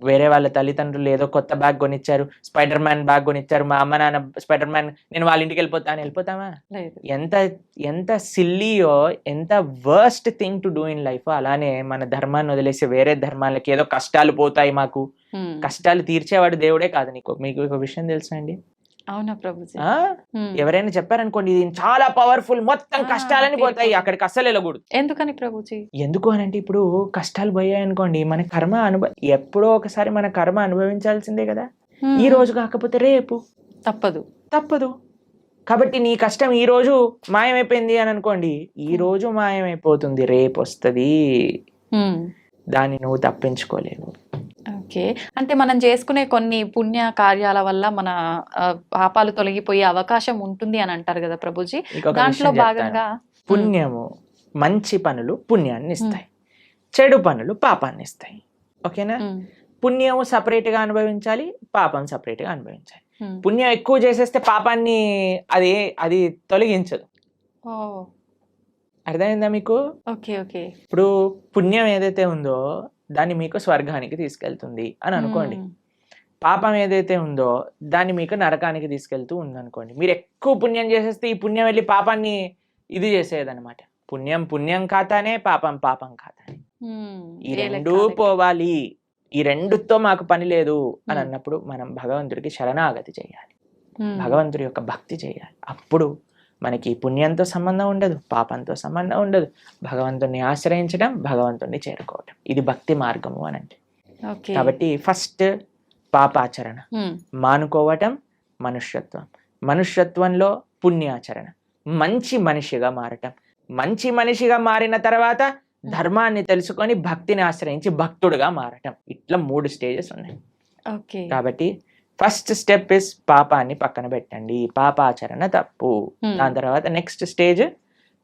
వేరే వాళ్ళ తల్లిదండ్రులు ఏదో కొత్త బ్యాగ్ కొనిచ్చారు, స్పైడర్ మ్యాన్ బ్యాగ్ కొనిచ్చారు, మా అమ్మ నాన్న స్పైడర్ మ్యాన్ నేను వాళ్ళ ఇంటికి వెళ్ళిపోతామా? ఎంత సిల్లీయో, ఎంత worst thing to do in life. అలానే మన ధర్మాన్ని వదిలేసి వేరే ధర్మాలకి ఏదో కష్టాలు పోతాయి, మాకు కష్టాలు తీర్చేవాడు దేవుడే కాదు. మీకు ఒక విషయం తెలుసా అండి? అవునా ప్రభుజీ? ఎవరైనా చెప్పారనుకోండి ఇది చాలా పవర్ఫుల్, మొత్తం కష్టాలని పోతాయి, అక్కడికి అస్సలు వెళ్ళకూడదు. ఎందుకని ప్రభుజీ? ఎందుకు అని అంటే ఇప్పుడు కష్టాలు పోయాయి అనుకోండి, మన కర్మ ఎప్పుడో ఒకసారి మన కర్మ అనుభవించాల్సిందే కదా. ఈ రోజు కాకపోతే రేపు తప్పదు. కాబట్టి నీ కష్టం ఈ రోజు మాయమైపోయింది అని అనుకోండి, ఈ రోజు మాయమైపోతుంది, రేపు వస్తుంది, దాన్ని నువ్వు తప్పించుకోలేవు. ఓకే. అంటే మనం చేసుకునే కొన్ని పుణ్య కార్యాల వల్ల మన పాపాలు తొలగిపోయే అవకాశం ఉంటుంది అని అంటారు కదా ప్రభుజీ. ఇంకొక దాంట్లో విషయం భాగంగా చెప్తాను. పుణ్యము, మంచి పనులు పుణ్యాన్ని ఇస్తాయి, చెడు పనులు పాపాన్ని ఇస్తాయి. ఓకేనా? పుణ్యం సపరేట్ గా అనుభవించాలి, పాపం సపరేట్ గా అనుభవించాలి. పుణ్యం ఎక్కువ చేసేస్తే పాపాన్ని అది తొలగించదు. అర్థమైందా మీకు? Okay okay. ఇప్పుడు పుణ్యం ఏదైతే ఉందో దాన్ని మీకు స్వర్గానికి తీసుకెళ్తుంది అని అనుకోండి, పాపం ఏదైతే ఉందో దాన్ని మీకు నరకానికి తీసుకెళ్తూ ఉంది అనుకోండి. మీరు ఎక్కువ పుణ్యం చేసేస్తే ఈ పుణ్యం వెళ్ళి పాపాన్ని ఇది చేసేదన్నమాట. పుణ్యం పుణ్యం ఖాతానే, పాపం పాపం ఖాతానే. ఈ రెండూ పోవాలి, ఈ రెండుతో మాకు పని లేదు అని అన్నప్పుడు మనం భగవంతుడికి శరణాగతి చేయాలి, భగవంతుడి యొక్క భక్తి చేయాలి. అప్పుడు మనకి పుణ్యంతో సంబంధం ఉండదు, పాపంతో సంబంధం ఉండదు. భగవంతుడిని ఆశ్రయించడం, భగవంతుడిని చేరుకోవటం, ఇది భక్తి మార్గము అని అంటే. కాబట్టి ఫస్ట్ పాపాచరణ మానుకోవటం మనుష్యత్వం, మనుష్యత్వంలో పుణ్యాచరణ, మంచి మనిషిగా మారటం, మంచి మనిషిగా మారిన తర్వాత ధర్మాన్ని తెలుసుకొని భక్తిని ఆశ్రయించి భక్తుడుగా మారటం. ఇట్లా 3 స్టేజెస్ ఉన్నాయి. కాబట్టి ఫస్ట్ స్టెప్ ఇస్ పాపాన్ని పక్కన పెట్టండి, పాపాచరణ తప్పు. దాని తర్వాత నెక్స్ట్ స్టేజ్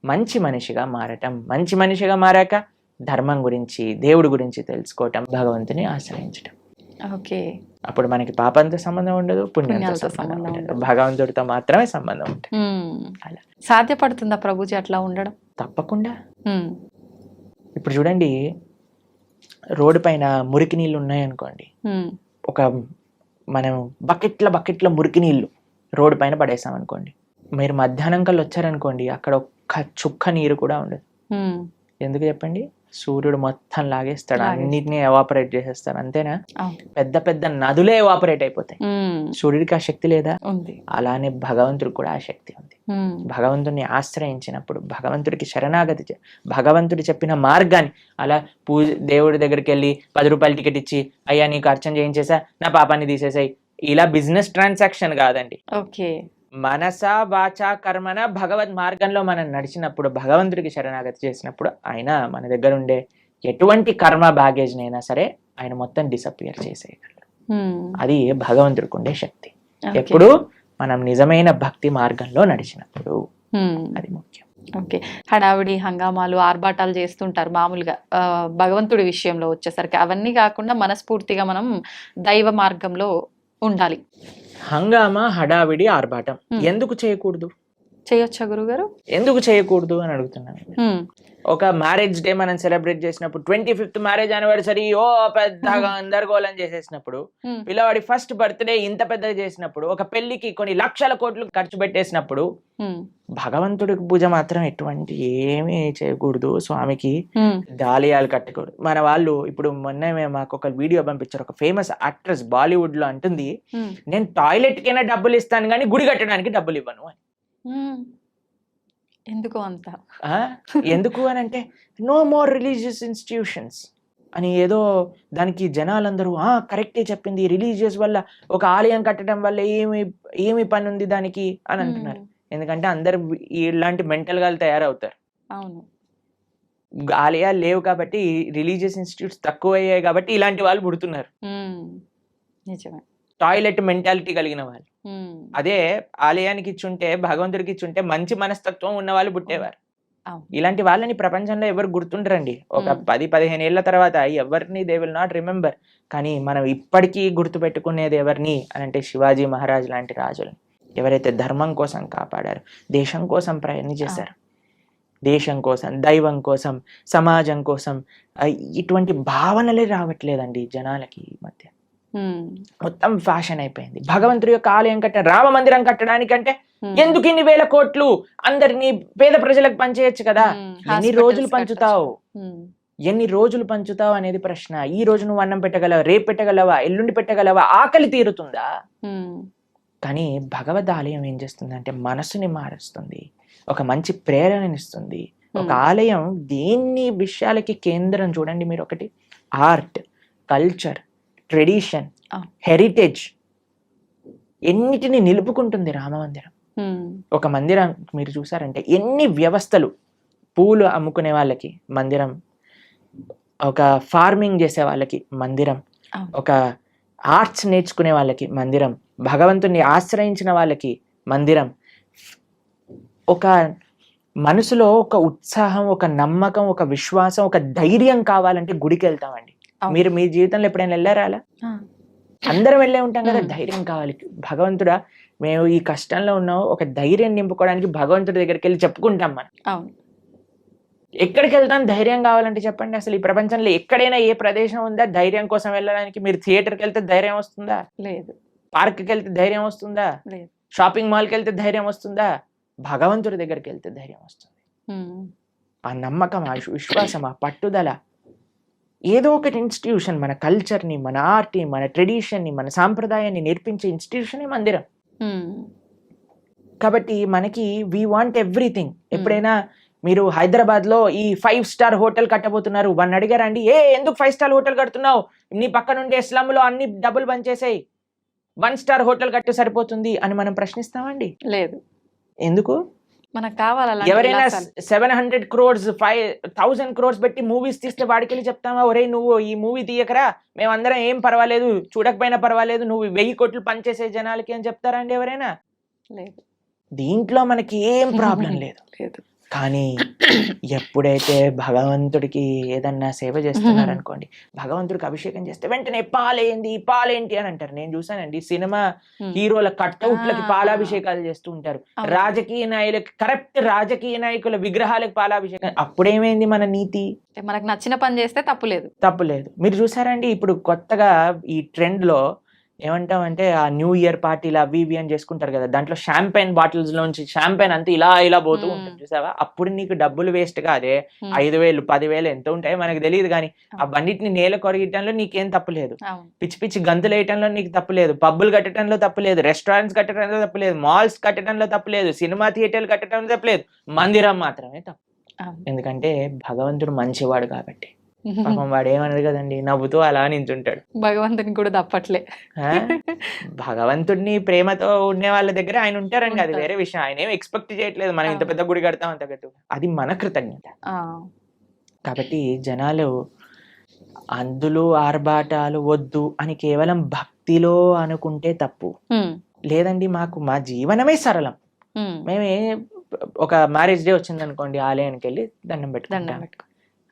మంచి మనిషిగా మారటం, మంచి మనిషిగా మారాక ధర్మం గురించి, దేవుడి గురించి తెలుసుకోవటం, భగవంతుని ఆశ్రయించటం. ఓకే. అప్పుడు మనకి పాపంతో సంబంధం ఉండదు, పుణ్యంతో సంబంధం ఉండదు, భగవంతుడితో మాత్రమే సంబంధం ఉంటుంది. అలా సాధ్యపడుతుందా ప్రభుజీ అట్లా ఉండడం? తప్పకుండా. ఇప్పుడు చూడండి, రోడ్డు పైన మురికి నీళ్ళు ఉన్నాయనుకోండి, ఒక మనం బకెట్ల మురికి నీళ్ళు రోడ్డు పైన పడేసాం అనుకోండి, మీరు మధ్యాహ్నం కల్లా వచ్చారనుకోండి, అక్కడ ఒక్క చుక్క నీరు కూడా ఉండదు. ఎందుకు చెప్పండి? సూర్యుడు మొత్తం లాగేస్తాడు, అన్నిటినీ ఎవాపరేట్ చేసేస్తాడు, అంతేనా? పెద్ద పెద్ద నదులే ఎవాపరేట్ అయిపోతాయి. సూర్యుడికి ఆ శక్తి లేదా? అలానే భగవంతుడికి కూడా ఆ శక్తి ఉంది. భగవంతుడిని ఆశ్రయించినప్పుడు, భగవంతుడికి శరణాగతి, భగవంతుడు చెప్పిన మార్గాన్ని, అలా దేవుడి దగ్గరికి వెళ్ళి 10 రూపాయల టికెట్ ఇచ్చి, అయ్యా నీకు అర్చన చేయించేసా, నా పాపాన్ని తీసేసాయి, ఇలా బిజినెస్ ట్రాన్సాక్షన్ కాదండి. మనస వాచ కర్మన భగవద్ మార్గంలో మనం నడిచినప్పుడు, భగవంతుడికి శరణాగతి చేసినప్పుడు, ఆయన మన దగ్గర ఉండే ఎటువంటి కర్మ బ్యాగేజ్ నైనా సరే ఆయన మొత్తం డిసపియర్ చేసేయగలరు. అది భగవంతుడికి ఉండే శక్తి. ఎప్పుడు మనం నిజమైన భక్తి మార్గంలో నడిచినప్పుడు, అది ముఖ్యం. ఓకే. హడావిడి హంగామాలు ఆర్భాటాలు చేస్తుంటారు మామూలుగా, భగవంతుడి విషయంలో వచ్చేసరికి అవన్నీ కాకుండా మనస్ఫూర్తిగా మనం దైవ మార్గంలో ఉండాలి. హంగామా, హడావిడి, ఆర్భాటం ఎందుకు చేయకూడదు? చేయొచ్చా గురుగారు? ఎందుకు చేయకూడదు అని అడుగుతున్నాను. ఒక మ్యారేజ్ డే మనం సెలబ్రేట్ చేసినప్పుడు, 25th మ్యారేజ్ యానివర్సరీ పెద్దగా గందరగోళం చేసేసినప్పుడు, పిల్లవాడి ఫస్ట్ బర్త్డే ఇంత పెద్దగా చేసినప్పుడు, ఒక పెళ్లికి కొన్ని లక్షల కోట్లు ఖర్చు పెట్టేసినప్పుడు, భగవంతుడికి పూజ మాత్రం ఎటువంటి ఏమీ చేయకూడదు, స్వామికి దాలియాలు కట్టకూడదు. మన వాళ్ళు ఇప్పుడు మొన్న మాకు ఒక వీడియో పంపించారు, ఒక ఫేమస్ యాక్ట్రెస్ బాలీవుడ్ లో అంటుంది, నేను టాయిలెట్ కైనా డబ్బులు ఇస్తాను కానీ గుడి కట్టడానికి డబ్బులు ఇవ్వను అని. ఎందుకు అంత? ఎందుకు అని అంటే, నో మోర్ రిలీజియస్ ఇన్స్టిట్యూషన్స్ అని ఏదో దానికి జనాలందరూ కరెక్టే చెప్పింది, రిలీజియస్ వల్ల ఒక ఆలయం కట్టడం వల్ల ఏమి పని ఉంది దానికి అని అంటున్నారు. ఎందుకంటే అందరు ఇలాంటి మెంటల్ గా తయారవుతారు. అవును, ఆలయాలు లేవు కాబట్టి, రిలీజియస్ ఇన్స్టిట్యూట్స్ తక్కువ అయ్యాయి కాబట్టి ఇలాంటి వాళ్ళు పుడుతున్నారు. నిజమే. టాయిలెట్ మెంటాలిటీ కలిగిన వాళ్ళు. అదే ఆలయానికి ఇచ్చుంటే, భగవంతుడికి ఇచ్చుంటే మంచి మనస్తత్వం ఉన్న వాళ్ళు పుట్టేవారు. ఇలాంటి వాళ్ళని ప్రపంచంలో ఎవరు గుర్తుండరండి. ఒక 10-15 ఏళ్ల తర్వాత ఎవరిని దే విల్ నాట్ రిమెంబర్. కానీ మనం ఇప్పటికీ గుర్తు పెట్టుకునేది ఎవరిని అని అంటే, శివాజీ మహారాజ్ లాంటి రాజులని, ఎవరైతే ధర్మం కోసం కాపాడారు, దేశం కోసం ప్రయత్నం చేశారు, దేశం కోసం, దైవం కోసం, సమాజం కోసం. ఇటువంటి భావనలే రావట్లేదండి జనాలకి ఈ మధ్య. మొత్తం ఫ్యాషన్ అయిపోయింది. భగవంతుడి యొక్క ఆలయం రామ మందిరం కట్టడానికంటే ఎందుకు ఇన్ని వేల కోట్లు? అందరినీ పేద ప్రజలకు పంచేయచ్చు కదా. ఎన్ని రోజులు పంచుతావు అనేది ప్రశ్న. ఈ రోజు నువ్వు అన్నం పెట్టగలవా? రేపు పెట్టగలవా? ఎల్లుండి పెట్టగలవా? ఆకలి తీరుతుందా? కానీ భగవద్ ఆలయం ఏం చేస్తుంది అంటే మనసుని మారుస్తుంది, ఒక మంచి ప్రేరణనిస్తుంది. ఒక ఆలయం దీన్ని విషయాలకి కేంద్రం. చూడండి మీరు, ఒకటి ఆర్ట్, కల్చర్, ట్రెడిషన్, హెరిటేజ్, ఎన్నిటిని నిలుపుకుంటుంది రామ మందిరం. ఒక మందిరం మీరు చూసారంటే ఎన్ని వ్యవస్థలు, పూలు అమ్ముకునే వాళ్ళకి మందిరం, ఒక ఫార్మింగ్ చేసే వాళ్ళకి మందిరం, ఒక ఆర్ట్స్ నేర్చుకునే వాళ్ళకి మందిరం, భగవంతుని ఆశ్రయించిన వాళ్ళకి మందిరం, ఒక మనసులో ఒక ఉత్సాహం, ఒక నమ్మకం, ఒక విశ్వాసం, ఒక ధైర్యం కావాలంటే గుడికి వెళ్తామండి. మీరు మీ జీవితంలో ఎప్పుడైనా వెళ్ళారా అలా? అందరం వెళ్ళే ఉంటాం కదా. ధైర్యం కావాలి. భగవంతుడా మేము ఈ కష్టంలో ఉన్నాం, ఒక ధైర్యం నింపుకోవడానికి భగవంతుడి దగ్గరికి వెళ్ళి చెప్పుకుంటాం మనం. ఎక్కడికి వెళ్తాం ధైర్యం కావాలంటే చెప్పండి. అసలు ఈ ప్రపంచంలో ఎక్కడైనా ఏ ప్రదేశం ఉందా ధైర్యం కోసం వెళ్ళడానికి? మీరు థియేటర్కి వెళ్తే ధైర్యం వస్తుందా? లేదు. పార్క్కి వెళ్తే ధైర్యం వస్తుందా? లేదు. షాపింగ్ మాల్కి వెళ్తే ధైర్యం వస్తుందా? భగవంతుడి దగ్గరికి వెళ్తే ధైర్యం వస్తుంది. ఆ నమ్మకం, ఆ విశ్వాసం, ఆ పట్టుదల. ఏదో ఒకటి ఇన్స్టిట్యూషన్ మన కల్చర్ని, మన ఆర్ట్ని, మన ట్రెడిషన్ని, మన సాంప్రదాయాన్ని నేర్పించే ఇన్స్టిట్యూషనే మందిరం. కాబట్టి మనకి వీ వాంట్ ఎవ్రీథింగ్. ఎప్పుడైనా మీరు హైదరాబాద్ లో ఈ 5 స్టార్ హోటల్ కట్టబోతున్నారు, వాడిని అడిగారండి, ఎందుకు 5 స్టార్ హోటల్ కడుతున్నావు? నీ పక్క నుండి స్లమ్ లో అన్ని డబ్బులు బంచేసాయి, 1 స్టార్ హోటల్ కట్టు సరిపోతుంది అని మనం ప్రశ్నిస్తామండి? లేదు. ఎందుకు? మనకు కావాలి. ఎవరైనా 700 crores 5,000 crores పెట్టి మూవీస్ తీస్తే వాడికెళ్ళి చెప్తామా, ఒరే నువ్వు ఈ మూవీ తీయకరా, మేమందరం ఏం పర్వాలేదు, చూడకపోయినా పర్వాలేదు, నువ్వు 1000 కోట్లు పనిచేసే జనాలకి అని చెప్తారా అండి ఎవరైనా? లేదు. దీంట్లో మనకి ఏం ప్రాబ్లం లేదు. కానీ ఎప్పుడైతే భగవంతుడికి ఏదన్నా సేవ చేస్తున్నారు అనుకోండి, భగవంతుడికి అభిషేకం చేస్తే వెంటనే పాలేంటి అని అంటారు. నేను చూసానండి, సినిమా హీరోల కట్అవుట్లకి పాలాభిషేకాలు చేస్తూ ఉంటారు. రాజకీయ నాయకులకి, కరెక్ట్ రాజకీయ నాయకుల విగ్రహాలకు పాలాభిషేకం. అప్పుడేమైంది మన నీతి? మనకు నచ్చిన పని చేస్తే తప్పులేదు. మీరు చూసారండి, ఇప్పుడు కొత్తగా ఈ ట్రెండ్ లో ఏమంటామంటే ఆ న్యూ ఇయర్ పార్టీలు అవి ఇవి అని చేసుకుంటారు కదా, దాంట్లో షాంపైన్ బాటిల్స్ లోంచి షాంపైన్ అంతా ఇలా పోతూ ఉంటుంది చూసావా? అప్పుడు నీకు డబ్బులు వేస్ట్ కాదే, 5,000 10,000 ఎంత ఉంటాయో మనకు తెలియదు, కానీ ఆ బండిటిని నేల కొరగటంలో నీకేం తప్పులేదు, పిచ్చి గంతులు వేయటంలో నీకు తప్పులేదు, పబ్బులు కట్టడంలో తప్పులేదు, రెస్టారెంట్స్ కట్టడంలో తప్పులేదు, మాల్స్ కట్టడంలో తప్పులేదు, సినిమా థియేటర్లు కట్టడంలో తప్పులేదు, మందిరం మాత్రమే తప్పు. ఎందుకంటే భగవంతుడు మంచివాడు కాబట్టి. పాపం వాడు ఏమన్నది కదండి, నవ్వుతూ అలా నించుంటాడు. భగవంతుని కూడా తప్పట్లే. భగవంతుడిని ప్రేమతో ఉండే వాళ్ళ దగ్గర ఆయన ఉంటారండి, అది వేరే విషయం. ఆయన ఏం ఎక్స్పెక్ట్ చేయట్లేదు మనం ఇంత పెద్ద గుడి కడతాం అంత గట్టు, అది మన కృతజ్ఞత. కాబట్టి జనాలు అందులో ఆర్భాటాలు వద్దు అని కేవలం భక్తిలో అనుకుంటే తప్పు. లేదండి, మాకు మా జీవనమే సరళం, మేమే ఒక మ్యారేజ్ డే వచ్చింది అనుకోండి, ఆలయానికి వెళ్ళి దండం పెట్టుకుంటాం.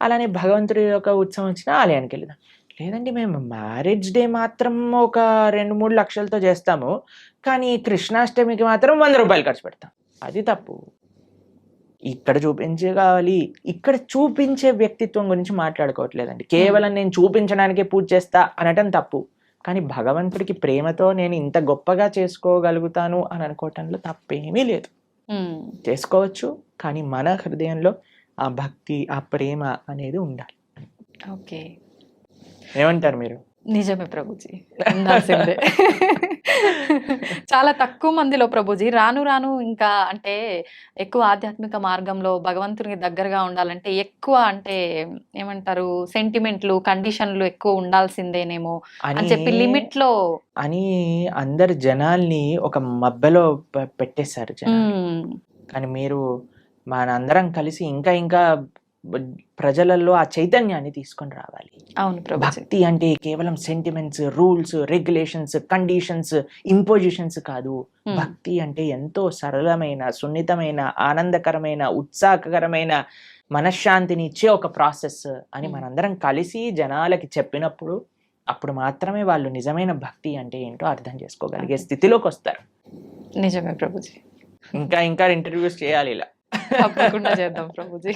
అలానే భగవంతుడి యొక్క ఉత్సవం వచ్చిన ఆలయానికి వెళ్దాం. లేదండి, మేము మ్యారేజ్ డే మాత్రం ఒక 2-3 లక్షలతో చేస్తాము, కానీ కృష్ణాష్టమికి మాత్రం 100 రూపాయలు ఖర్చు పెడతాం. అది తప్పు. ఇక్కడ చూపించే వ్యక్తిత్వం గురించి మాట్లాడుకోవట్లేదండి. కేవలం నేను చూపించడానికే పూజ చేస్తా అనటం తప్పు. కానీ భగవంతుడికి ప్రేమతో నేను ఇంత గొప్పగా చేసుకోగలుగుతాను అని అనుకోవటంలో తప్పేమీ లేదు. చేసుకోవచ్చు, కానీ మన హృదయంలో ఆ భక్తి, ఆ ప్రేమ అనేది ఉండాలి. ఓకే, ఏమంటారు మీరు? నిజమే ప్రభుజీ, ఉండాల్సిందే. చాలా తక్కువ మందిలో ప్రభుజీ రాను ఇంకా అంటే ఎక్కువ ఆధ్యాత్మిక మార్గంలో భగవంతునికి దగ్గరగా ఉండాలంటే ఎక్కువ అంటే ఏమంటారు, సెంటిమెంట్లు, కండిషన్లు ఎక్కువ ఉండాల్సిందేనేమో అని చెప్పి లిమిట్ లో అని అందరు జనాల్ని ఒక మబ్బలో పెట్టేశారు జనాలు. కానీ మీరు మనందరం కలిసి ఇంకా ప్రజలలో ఆ చైతన్యాన్ని తీసుకొని రావాలి. అవును, భక్తి అంటే కేవలం sentiments, rules, regulations, conditions, impositions కాదు. భక్తి అంటే ఎంతో సరళమైన, సున్నితమైన, ఆనందకరమైన, ఉత్సాహకరమైన, మనశ్శాంతిని ఇచ్చే ఒక ప్రాసెస్ అని మనందరం కలిసి జనాలకి చెప్పినప్పుడు అప్పుడు మాత్రమే వాళ్ళు నిజమైన భక్తి అంటే ఏంటో అర్థం చేసుకోగలిగే స్థితిలోకి వస్తారు. నిజమే ప్రభుజీ. ఇంకా ఇంటర్వ్యూస్ చేయాలి ఇలా. తప్పకుండా చేద్దాం ప్రభుజీ,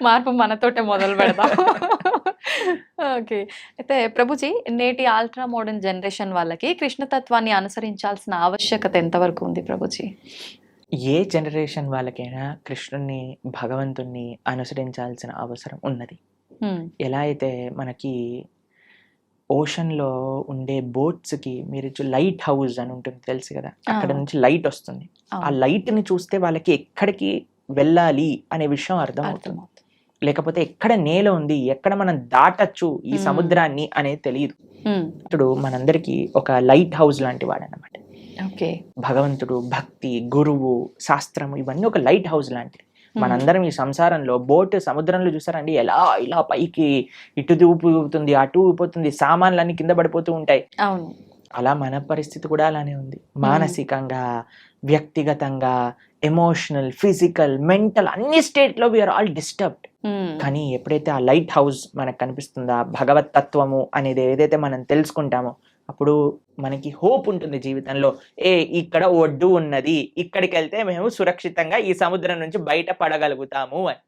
మార్పు మనతోటే మొదలు పెడదాం. ఓకే, అయితే ప్రభుజీ నేటి అల్ట్రా మోడర్న్ జనరేషన్ వాళ్ళకి కృష్ణతత్వాన్ని అనుసరించాల్సిన ఆవశ్యకత ఎంతవరకు ఉంది ప్రభుజీ? ఏ జనరేషన్ వాళ్ళకైనా కృష్ణుని, భగవంతుణ్ణి అనుసరించాల్సిన అవసరం ఉన్నది. ఎలా అయితే మనకి ఓషన్ లో ఉండే బోట్స్ కి మీరు లైట్ హౌస్ అని ఉంటుంది తెలుసు కదా, అక్కడ నుంచి లైట్ వస్తుంది. ఆ లైట్ ని చూస్తే వాళ్ళకి ఎక్కడికి వెళ్ళాలి అనే విషయం అర్థం అవుతుంది. లేకపోతే ఎక్కడ నేల ఉంది, ఎక్కడ మనం దాటచ్చు ఈ సముద్రాన్ని అనేది తెలియదు. ఇప్పుడు మనందరికి ఒక లైట్ హౌస్ లాంటి వాడు అన్నమాట. ఓకే. భగవంతుడు, భక్తి, గురువు, శాస్త్రము ఇవన్నీ ఒక లైట్ హౌస్ లాంటిది. మనందరం ఈ సంసారంలో బోట్ సముద్రంలో చూసారండి, ఎలా ఇలా పైకి ఇటు ఊపుతుంది, అటు ఊపుతుంది, సామాన్లన్నీ కింద పడిపోతూ ఉంటాయి. అవును. అలా మన పరిస్థితి కూడా అలానే ఉంది. మానసికంగా, వ్యక్తిగతంగా, ఎమోషనల్, ఫిజికల్, మెంటల్ అన్ని స్టేట్ లో వీఆర్ ఆల్ డిస్టర్బ్డ్. కానీ ఎప్పుడైతే ఆ లైట్ హౌస్ మనకు కనిపిస్తుందో, భగవత్ తత్వము అనేది ఏదైతే మనం తెలుసుకుంటామో, అప్పుడు మనకి హోప్ ఉంటుంది జీవితంలో. ఇక్కడ ఒడ్డు ఉన్నది, ఇక్కడికి వెళ్తే మేము సురక్షితంగా ఈ సముద్రం నుంచి బయట పడగలుగుతాము అని.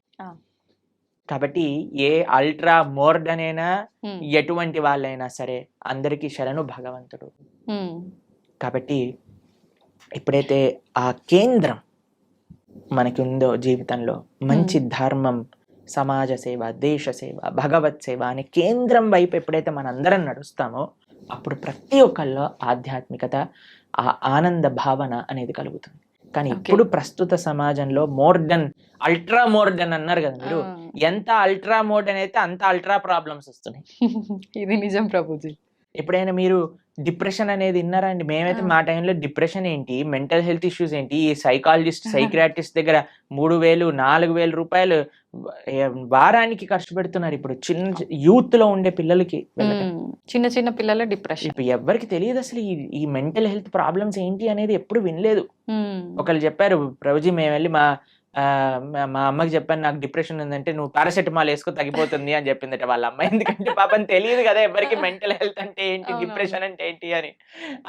కాబట్టి ఏ అల్ట్రా మోర్డన్ అయినా, ఎటువంటి వాళ్ళైనా సరే, అందరికీ శరణు భగవంతుడు. కాబట్టి ఎప్పుడైతే ఆ కేంద్రం మనకి ఉందో జీవితంలో, మంచి ధర్మం, సమాజ సేవ, దేశ సేవ, భగవత్ సేవ అనే కేంద్రం వైపు ఎప్పుడైతే మనందరం నడుస్తామో, అప్పుడు ప్రతి ఒక్కళ్ళలో ఆధ్యాత్మికత, ఆ ఆనంద భావన అనేది కలుగుతుంది. కానీ ఇప్పుడు ప్రస్తుత సమాజంలో మోర్డన్, అల్ట్రా మోర్డన్ అన్నారు కదా మీరు, ఎంత అల్ట్రా మోర్డన్ అయితే అంత అల్ట్రా ప్రాబ్లమ్స్ వస్తున్నాయి. ఇది నిజం ప్రభుజీ. ఎప్పుడైనా మీరు డిప్రెషన్ అనేది విన్నారా అండి? మేమైతే మా టైంలో డిప్రెషన్ ఏంటి, మెంటల్ హెల్త్ ఇష్యూస్ ఏంటి, ఈ సైకాలజిస్ట్, సైక్రాటిస్ట్ దగ్గర 3,000-4,000 రూపాయలు వారానికి ఖర్చు పెడుతున్నారు ఇప్పుడు చిన్న యూత్ లో ఉండే పిల్లలకి. చిన్న చిన్న పిల్లల డిప్రెషన్. ఇప్పుడు ఎవరికి తెలియదు అసలు ఈ మెంటల్ హెల్త్ ప్రాబ్లమ్స్ ఏంటి అనేది, ఎప్పుడు వినలేదు. ఒకళ్ళు చెప్పారు, ప్రభుజీ మేము వెళ్ళి మా అమ్మకి చెప్పాను నాకు డిప్రెషన్ ఉందంటే, నువ్వు పారాసెటమాల్ వేసుకో తగ్గిపోతుంది అని చెప్పిందట వాళ్ళ అమ్మ. ఎందుకంటే పాపం తెలియదు కదా ఎవరికి మెంటల్ హెల్త్ అంటే ఏంటి, డిప్రెషన్ అంటే ఏంటి అని.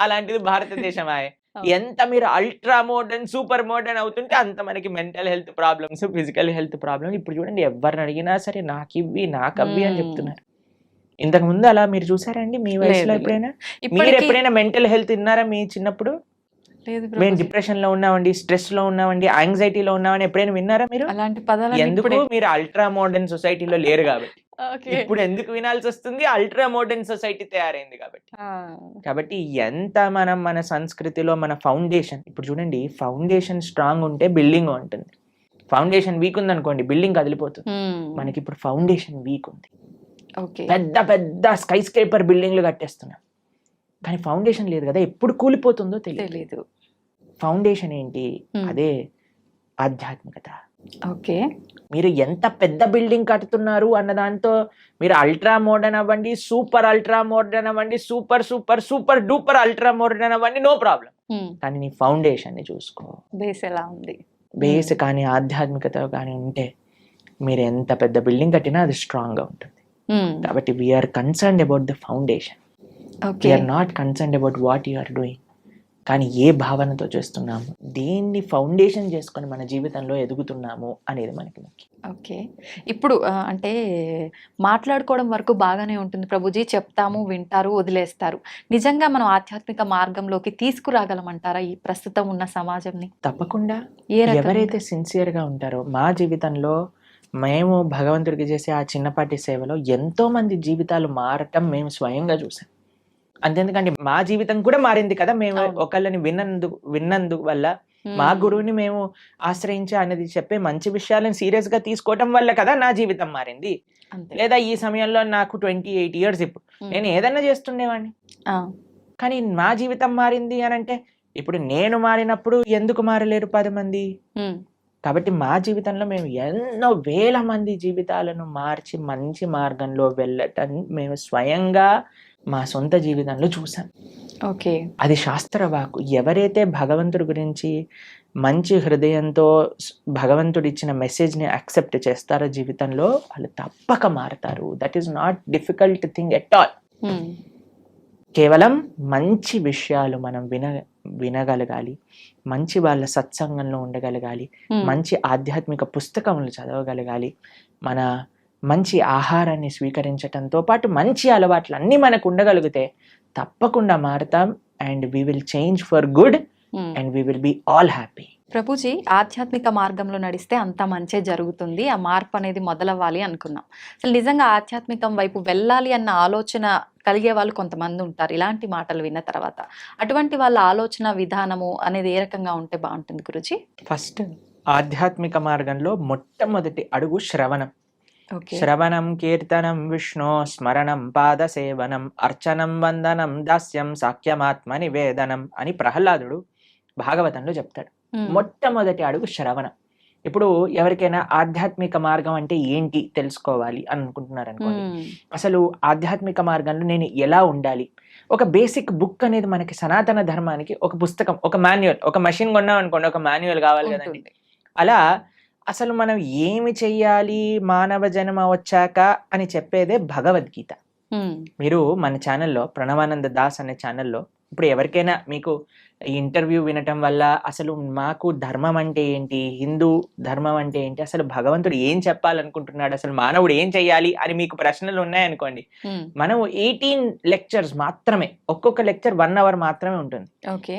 అలాంటిది భారతదేశం ఎంత మీరు అల్ట్రా మోడర్న్, సూపర్ మోడర్న్ అవుతుంటే అంత మనకి mental health problems, physical health problems. ఇప్పుడు చూడండి, ఎవరిని అడిగినా సరే నాకివ్వి నాకవ్వి అని చెప్తున్నారు. ఇంతకు ముందు అలా మీరు చూసారండి మీ వయసులో ఎప్పుడైనా? మీరు ఎప్పుడైనా మెంటల్ హెల్త్ విన్నారా మీ చిన్నప్పుడు? మేము డిప్రెషన్ లో ఉన్నామండి, స్ట్రెస్ లో ఉన్నామండి, యాంగ్జైటీలో ఉన్నామని ఎప్పుడైనా విన్నారా మీరు? అలాంటి పదాలు ఎందుకు? మీరు అల్ట్రా మోడర్న్ సొసైటీలో లేరు కాబట్టి. ఇప్పుడు ఎందుకు వినాల్సి వస్తుంది? అల్ట్రా మోడర్న్ సొసైటీ తయారైంది కాబట్టి. కాబట్టి ఎంత మనం మన సంస్కృతిలో మన ఫౌండేషన్, ఇప్పుడు చూడండి, ఫౌండేషన్ స్ట్రాంగ్ ఉంటే బిల్డింగ్ ఉంటుంది. ఫౌండేషన్ వీక్ ఉంది అనుకోండి, బిల్డింగ్ కదిలిపోతుంది. మనకి ఇప్పుడు ఫౌండేషన్ వీక్ ఉంది. పెద్ద పెద్ద స్కై స్కేపర్ బిల్డింగ్లు కట్టేస్తున్నాం, కానీ ఫౌండేషన్ లేదు కదా, ఎప్పుడు కూలిపోతుందో తెలియదు. ఫౌండేషన్ ఏంటి? అదే ఆధ్యాత్మికత. ఓకే. మీరు ఎంత పెద్ద బిల్డింగ్ కట్టుతున్నారు అన్న దాంతో మీరు అల్ట్రా మోడర్న్ అవ్వండి, సూపర్ అల్ట్రా మోడర్న్ అవ్వండి, super super super duper ultra modern అవ్వండి, నో ప్రాబ్లం. కానీ నీ ఫౌండేషన్ ని చూసుకో, బేస్ ఎలా ఉంది. బేస్ కానీ ఆధ్యాత్మికత కానీ ఉంటే మీరు ఎంత పెద్ద బిల్డింగ్ కట్టినా అది స్ట్రాంగ్ గా ఉంటుంది. కాబట్టి we're concerned about the foundation. We're not concerned about what you are doing. కానీ ఏ భావనతో చేస్తున్నాము, దేన్ని ఫౌండేషన్ చేసుకొని మన జీవితంలో ఎదుగుతున్నాము అనేది మనకి ముఖ్యం. ఓకే. ఇప్పుడు అంటే మాట్లాడుకోవడం వరకు బాగానే ఉంటుంది ప్రభుజీ, చెప్తాము, వింటారు, వదిలేస్తారు. నిజంగా మనం ఆధ్యాత్మిక మార్గంలోకి తీసుకురాగలమంటారా ఈ ప్రస్తుతం ఉన్న సమాజంని? తప్పకుండా. ఎవరైతే సిన్సియర్ గా ఉంటారో, మా జీవితంలో మేము భగవంతుడికి చేసే ఆ చిన్నపాటి సేవలో ఎంతో మంది జీవితాలు మారటం మేము స్వయంగా చూసాం. అంతేందుకంటే మా జీవితం కూడా మారింది కదా, మేము ఒకళ్ళని విన్నందు వల్ల, మా గురువుని మేము ఆశ్రయించి అనేది చెప్పే మంచి విషయాలను సీరియస్ గా తీసుకోవటం వల్ల కదా నా జీవితం మారింది. లేదా ఈ సమయంలో నాకు 28 years, ఇప్పుడు నేను ఏదన్నా చేస్తుండేవాడిని, కానీ మా జీవితం మారింది అని అంటే, ఇప్పుడు నేను మారినప్పుడు ఎందుకు మారలేరు 10 మంది? కాబట్టి మా జీవితంలో మేము ఎన్నో వేల మంది జీవితాలను మార్చి మంచి మార్గంలో వెళ్ళటం మేము స్వయంగా మా సొంత జీవితంలో చూసాం. ఓకే. అది శాస్త్రవాకు. ఎవరైతే భగవంతుడి గురించి మంచి హృదయంతో భగవంతుడు ఇచ్చిన మెసేజ్ ని యాక్సెప్ట్ చేస్తారో జీవితంలో, వాళ్ళు తప్పక మారతారు. That is not difficult thing at all. కేవలం మంచి విషయాలు మనం వినగలగాలి, మంచి వాళ్ళ సత్సంగంలో ఉండగలగాలి, మంచి ఆధ్యాత్మిక పుస్తకములు చదవగలగాలి, మన మంచి ఆహారాన్ని స్వీకరించటంతో పాటు మంచి అలవాట్లు అన్నీ మనకు ఉండగలిగితే తప్పకుండా మారుతాం. And we will change for good and we will be all happy. Prabhuji, ఆధ్యాత్మిక మార్గంలో నడిస్తే అంత మంచే జరుగుతుంది, ఆ మార్పు అనేది మొదలవ్వాలి అనుకున్నాం. అసలు నిజంగా ఆధ్యాత్మికం వైపు వెళ్ళాలి అన్న ఆలోచన కలిగే వాళ్ళు కొంతమంది ఉంటారు ఇలాంటి మాటలు విన్న తర్వాత. అటువంటి వాళ్ళ ఆలోచన విధానము అనేది ఏ రకంగా ఉంటే బాగుంటుంది గురుజీ? ఫస్ట్, ఆధ్యాత్మిక మార్గంలో మొట్టమొదటి అడుగు శ్రవణం. ఓకే. శ్రవణం కీర్తనం విష్ణు స్మరణం పాద సేవనం అర్చనం వందనం దాస్యం సాఖ్యమాత్మ నివేదనం అని ప్రహ్లాదుడు భాగవతంలో చెప్తాడు. మొట్టమొదటి అడుగు శ్రవణం. ఇప్పుడు ఎవరికైనా ఆధ్యాత్మిక మార్గం అంటే ఏంటి తెలుసుకోవాలి అని అనుకుంటున్నారు అనుకోండి, అసలు ఆధ్యాత్మిక మార్గంలో నేను ఎలా ఉండాలి, ఒక బేసిక్ బుక్ అనేది మనకి సనాతన ధర్మానికి ఒక పుస్తకం, ఒక మాన్యువల్, ఒక మెషిన్ కొన్నాం అనుకోండి ఒక మాన్యువల్ కావాలి కదండి. అలా అసలు మనం ఏమి చెయ్యాలి మానవ జన్మ వచ్చాక అని చెప్పేదే భగవద్గీత. మీరు మన ఛానల్లో ప్రణవానంద దాస్ అనే ఛానల్లో ఇప్పుడు ఎవరికైనా మీకు ఈ ఇంటర్వ్యూ వినటం వల్ల అసలు మాకు ధర్మం అంటే ఏంటి, హిందూ ధర్మం అంటే ఏంటి, అసలు భగవంతుడు ఏం చెప్పాలనుకుంటున్నాడు, అసలు మానవుడు ఏం చెయ్యాలి అని మీకు ప్రశ్నలు ఉన్నాయనుకోండి, మనం 18 లెక్చర్స్ మాత్రమే, ఒక్కొక్క లెక్చర్ 1 hour మాత్రమే ఉంటుంది.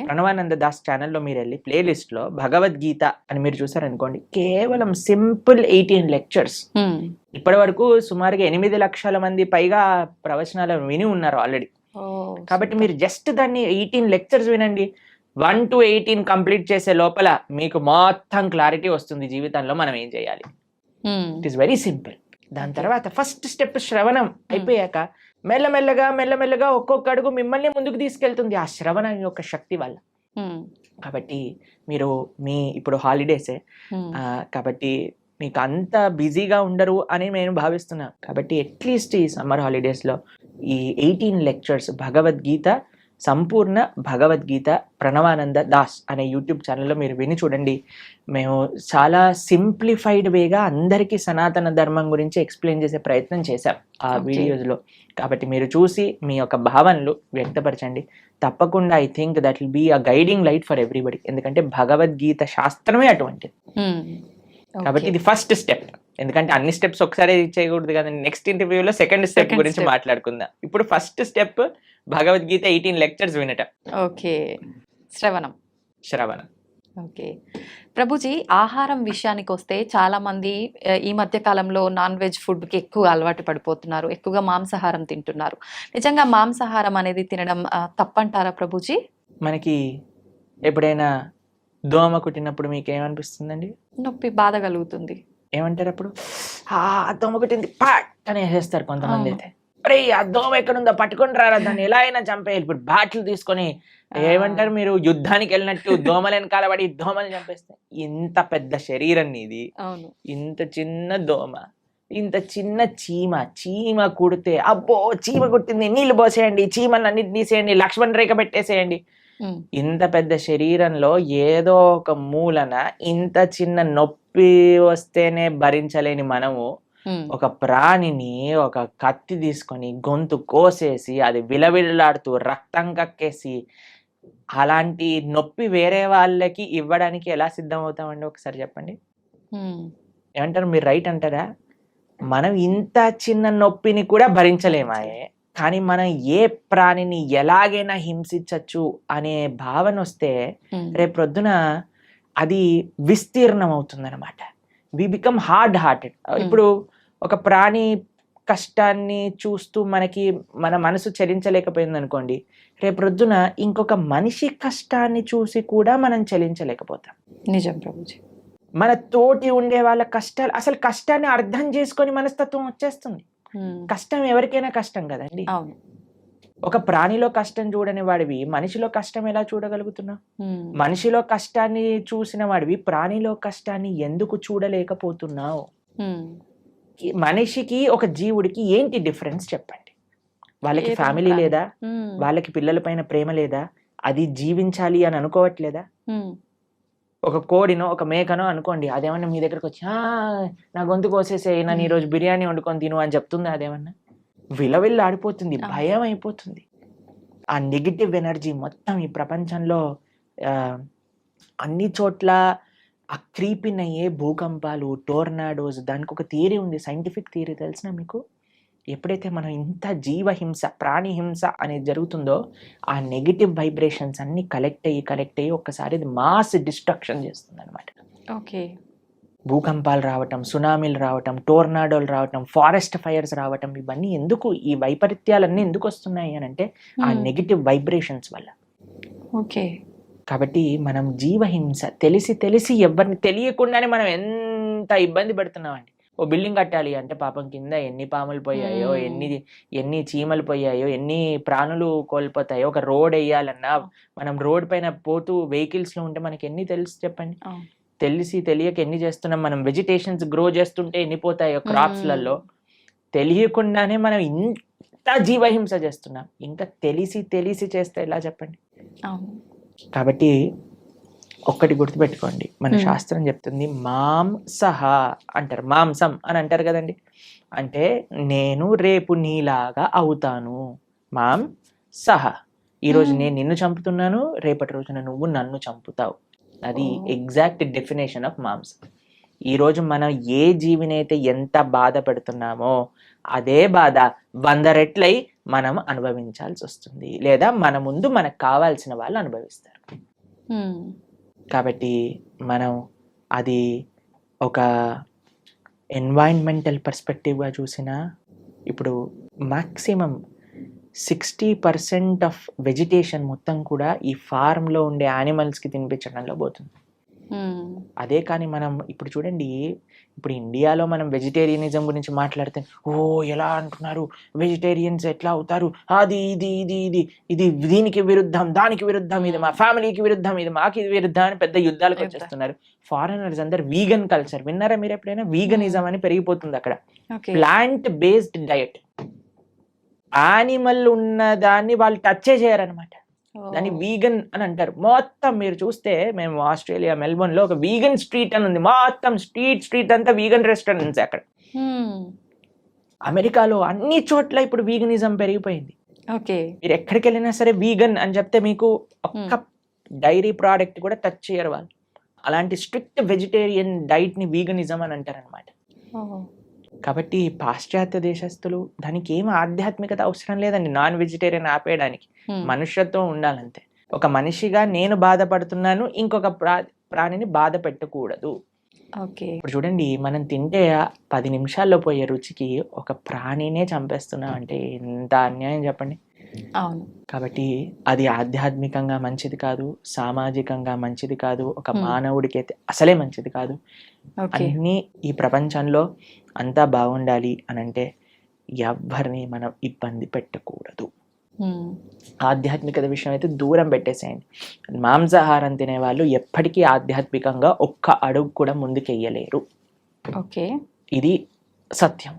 ప్రణవానంద దాస్ ఛానల్లో మీరు వెళ్ళి ప్లేలిస్ట్ లో భగవద్గీత అని మీరు చూసారనుకోండి, కేవలం సింపుల్ 18 లెక్చర్స్. ఇప్పటి వరకు సుమారుగా 8 లక్షల మంది పైగా ప్రవచనాలు విని ఉన్నారు ఆల్రెడీ. కాబట్టి మీరు జస్ట్ దాన్ని 18 లెక్చర్స్ వినండి, 1 to 18 కంప్లీట్ చేసే లోపల మీకు మొత్తం క్లారిటీ వస్తుంది జీవితంలో మనం ఏం చేయాలి. It is very simple. దాని తర్వాత ఫస్ట్ స్టెప్ శ్రవణం అయిపోయాక మెల్లమెల్లగా ఒక్కొక్క అడుగు మిమ్మల్ని ముందుకు తీసుకెళ్తుంది ఆ శ్రవణం యొక్క శక్తి వల్ల. కాబట్టి మీరు ఇప్పుడు హాలిడేసే కాబట్టి మీకు అంత బిజీగా ఉండరు అని నేను భావిస్తున్నా. కాబట్టి అట్లీస్ట్ ఈ సమ్మర్ హాలిడేస్లో ఈ 18 లెక్చర్స్ భగవద్గీత, సంపూర్ణ భగవద్గీత ప్రణవానంద దాస్ అనే యూట్యూబ్ ఛానల్లో మీరు విని చూడండి. మేము చాలా సింప్లిఫైడ్ వేగా అందరికీ సనాతన ధర్మం గురించి ఎక్స్ప్లెయిన్ చేసే ప్రయత్నం చేశాం ఆ వీడియోస్లో. కాబట్టి మీరు చూసి మీ యొక్క భావనలు వ్యక్తపరచండి. తప్పకుండా I think that will be a guiding light for everybody. ఎందుకంటే భగవద్గీత శాస్త్రమే అటువంటిది. కాబట్టి ఇది ఫస్ట్ స్టెప్. ఎందుకంటే అన్ని స్టెప్స్ ఒకసారి చేయకూడదు కదండి. నెక్స్ట్ ఇంటర్వ్యూలో సెకండ్ స్టెప్ గురించి మాట్లాడుకుందాం. ఇప్పుడు ఫస్ట్ స్టెప్ భగవద్గీత 18 లెక్చర్స్ వినటం. ఓకే, శ్రవణం. ఓకే ప్రభుజీ, ఆహారం విషయానికి వస్తే చాలా మంది ఈ మధ్య కాలంలో నాన్ వెజ్ ఫుడ్ కి ఎక్కువ అలవాటు పడిపోతున్నారు, ఎక్కువగా మాంసాహారం తింటున్నారు. నిజంగా మాంసాహారం అనేది తినడం తప్పంటారా ప్రభుజీ? మనకి ఎప్పుడైనా దోమ కుట్టినప్పుడు మీకు ఏమనిపిస్తుందండి? నొప్పి, బాధ కలుగుతుంది. ఏమంటారు అప్పుడు? దోమ కుట్టింది పాట్ అని వేసేస్తారు కొంతమంది. అయితే అరే ఆ దోమ ఎక్కడుందో పట్టుకొని రారా, దాన్ని ఎలా అయినా చంపేయాలి. ఇప్పుడు బాటిల్ తీసుకొని ఏమంటారు, మీరు యుద్ధానికి వెళ్ళినట్టు దోమలు వెనకాల పడి దోమలు చంపేస్తే. ఇంత పెద్ద శరీరం నీది, ఇంత చిన్న దోమ, ఇంత చిన్న చీమ కుడితే అబ్బో చీమ కుట్టింది, నీళ్లు పోసేయండి, చీమలు అన్నిటి తీసేయండి, లక్ష్మణ్ రేఖ పెట్టేసేయండి. ఇంత పెద్ద శరీరంలో ఏదో ఒక మూలన ఇంత చిన్న నొప్పి వస్తేనే భరించలేని మనము ఒక ప్రాణిని ఒక కత్తి తీసుకొని గొంతు కోసేసి అది విలవిల్లాడుతూ రక్తం కక్కేసి అలాంటి నొప్పి వేరే వాళ్ళకి ఇవ్వడానికి ఎలా సిద్ధం అవుతామండి? ఒకసారి చెప్పండి. ఏమంటారు మీరు? రైట్ అంటారా? మనం ఇంత చిన్న నొప్పిని కూడా భరించలేమాయే, కానీ మనం ఏ ప్రాణిని ఎలాగైనా హింసించచ్చు అనే భావన వస్తే రేపొద్దున అది విస్తీర్ణం అవుతుందన్నమాట. We become hard hearted. ఇప్పుడు ఒక ప్రాణి కష్టాన్ని చూస్తూ మన మనసు చలించలేకపోయింది అనుకోండి, రేపొద్దున ఇంకొక మనిషి కష్టాన్ని చూసి కూడా మనం చలించలేకపోతాం. నిజం ప్రభుజీ. మన తోటి ఉండే వాళ్ళ కష్టాలు, అసలు కష్టాన్ని అర్థం చేసుకొని మనస్తత్వం వచ్చేస్తుంది. కష్టం ఎవరికైనా కష్టం కదండి. ఒక ప్రాణిలో కష్టం చూడని వాడివి మనిషిలో కష్టం ఎలా చూడగలుగుతున్నావు? మనిషిలో కష్టాన్ని చూసిన వాడివి ప్రాణిలో కష్టాన్ని ఎందుకు చూడలేకపోతున్నావు? మనిషికి ఒక జీవుడికి ఏంటి డిఫరెన్స్ చెప్పండి? వాళ్ళకి ఫ్యామిలీ లేదా? వాళ్ళకి పిల్లల పైన ప్రేమ లేదా? అది జీవించాలి అని అనుకోవట్లేదా? ఒక కోడినో ఒక మేకనో అనుకోండి, అదేమన్నా మీ దగ్గరకు వచ్చి నా గొంతు కోసేసే, నన్ను ఈరోజు బిర్యానీ వండుకొని తిను అని చెప్తుంది. అదేమన్నా విలవిల్లు ఆడిపోతుంది, భయం అయిపోతుంది. ఆ నెగిటివ్ ఎనర్జీ మొత్తం ఈ ప్రపంచంలో అన్ని చోట్ల ఆ క్రీపిన్ అయ్యే భూకంపాలు, టోర్నాడోస్, దానికి ఒక థియరీ ఉంది, సైంటిఫిక్ థియరీ తెలిసిన మీకు? ఎప్పుడైతే మనం ఇంత జీవహింస, ప్రాణి హింస అనేది జరుగుతుందో ఆ నెగిటివ్ వైబ్రేషన్స్ అన్ని కలెక్ట్ అయ్యి ఒక్కసారి ఇది మాస్ డిస్ట్రక్షన్ చేస్తుంది అనమాట. ఓకే. భూకంపాలు రావటం, సునామీలు రావటం, టోర్నాడోలు రావటం, ఫారెస్ట్ ఫైర్స్ రావటం, ఇవన్నీ ఎందుకు, ఈ వైపరీత్యాలన్నీ ఎందుకు వస్తున్నాయి అని అంటే ఆ నెగిటివ్ వైబ్రేషన్స్ వల్ల. ఓకే. కాబట్టి మనం జీవహింస తెలిసి ఎవరిని తెలియకుండానే మనం ఎంత ఇబ్బంది పెడుతున్నామండి. ఓ బిల్డింగ్ కట్టాలి అంటే పాపం కింద ఎన్ని పాములు పోయాయో, ఎన్ని చీమలు పోయాయో, ఎన్ని ప్రాణులు కోల్పోతాయో. ఒక రోడ్ వేయాలన్నా మనం రోడ్ పైన పోతూ వెహికల్స్ లో ఉంటే మనకి ఎన్ని తెలుసు చెప్పండి. తెలియక ఎన్ని చేస్తున్నాం మనం. వెజిటేషన్స్ గ్రో చేస్తుంటే ఎన్ని పోతాయో క్రాప్స్ లలో. తెలియకుండానే మనం ఇంత జీవహింస చేస్తున్నాం. ఇంకా తెలిసి చేస్తే ఎలా చెప్పండి. కాబట్టి ఒక్కటి గుర్తుపెట్టుకోండి, మన శాస్త్రం చెప్తుంది మాంసహ అంటారు, మాంసం అని అంటారు కదండి. అంటే నేను రేపు నీలాగా అవుతాను. మాంసహ, ఈరోజు నేను నిన్ను చంపుతున్నాను, రేపటి రోజున నువ్వు నన్ను చంపుతావు. అది ఎగ్జాక్ట్ డెఫినేషన్ ఆఫ్ మాంసం. ఈరోజు మనం ఏ జీవినైతే ఎంత బాధ పెడుతున్నామో అదే బాధ 100 రెట్లై మనం అనుభవించాల్సి వస్తుంది, లేదా మన ముందు మనకు కావాల్సిన వాళ్ళు అనుభవిస్తారు. కాబట్టి మనం అది ఒక ఎన్వైరన్మెంటల్ పర్స్పెక్టివ్గా చూసినా, ఇప్పుడు మ్యాక్సిమం 60% ఆఫ్ వెజిటేషన్ మొత్తం కూడా ఈ ఫార్మ్లో ఉండే యానిమల్స్కి తినిపించడంలో పోతుంది. అదే కానీ మనం ఇప్పుడు చూడండి, ఇప్పుడు ఇండియాలో మనం వెజిటేరియనిజం గురించి మాట్లాడితే ఎలా అంటున్నారు, వెజిటేరియన్స్ ఎట్లా అవుతారు, అది ఇది ఇది ఇది ఇది దీనికి విరుద్ధం, దానికి విరుద్ధం, ఇది మా ఫ్యామిలీకి విరుద్ధం, ఇది మాకు ఇది విరుద్ధం అని పెద్ద యుద్ధాలకు వచ్చేస్తున్నారు. ఫారినర్స్ అందరు వీగన్ కల్చర్ విన్నారా మీరు ఎప్పుడైనా? వీగనిజం అని పెరిగిపోతుంది అక్కడ. ప్లాంట్ బేస్డ్ డయట్, యానిమల్ ఉన్న దాన్ని వాళ్ళు టచ్ చేయరనమాట. దాన్ని వీగన్ అని అంటారు. మొత్తం మీరు చూస్తే, మేము ఆస్ట్రేలియా మెల్బోర్న్ లో ఒక వీగన్ స్ట్రీట్ అని ఉంది. మొత్తం స్ట్రీట్ అంతా వీగన్ రెస్టారెంట్స్ అక్కడ. అమెరికాలో అన్ని చోట్ల ఇప్పుడు వీగనిజం పెరిగిపోయింది. మీరు ఎక్కడికి వెళ్ళినా సరే వీగన్ అని చెప్తే మీకు ఒక్క డైరీ ప్రోడక్ట్ కూడా టచ్ చేయరు వాళ్ళు. అలాంటి స్ట్రిక్ట్ వెజిటేరియన్ డైట్ ని వీగనిజం అని అంటారు అనమాట. కాబట్టి పాశ్చాత్య దేశస్తులు, దానికి ఏం ఆధ్యాత్మికత అవసరం లేదండి నాన్ వెజిటేరియన్ ఆపేయడానికి. మనుష్యత్వం ఉండాలంతే. ఒక మనిషిగా నేను బాధపడుతున్నాను, ఇంకొక ప్రాణిని బాధ పెట్టకూడదు. ఇప్పుడు చూడండి, మనం తింటే 10 నిమిషాల్లో పోయే రుచికి ఒక ప్రాణినే చంపేస్తున్నాం అంటే ఎంత అన్యాయం చెప్పండి. అవును. కాబట్టి అది ఆధ్యాత్మికంగా మంచిది కాదు, సామాజికంగా మంచిది కాదు, ఒక మానవుడికి అయితే అసలే మంచిది కాదు. అన్ని ఈ ప్రపంచంలో అంతా బాగుండాలి అని అంటే ఎవరిని మనం ఇబ్బంది పెట్టకూడదు. ఆధ్యాత్మికత విషయం అయితే దూరం పెట్టేసేయండి. మాంసాహారం తినే వాళ్ళు ఎప్పటికీ ఆధ్యాత్మికంగా ఒక్క అడుగు కూడా ముందుకెయ్యలేరు. ఇది సత్యం.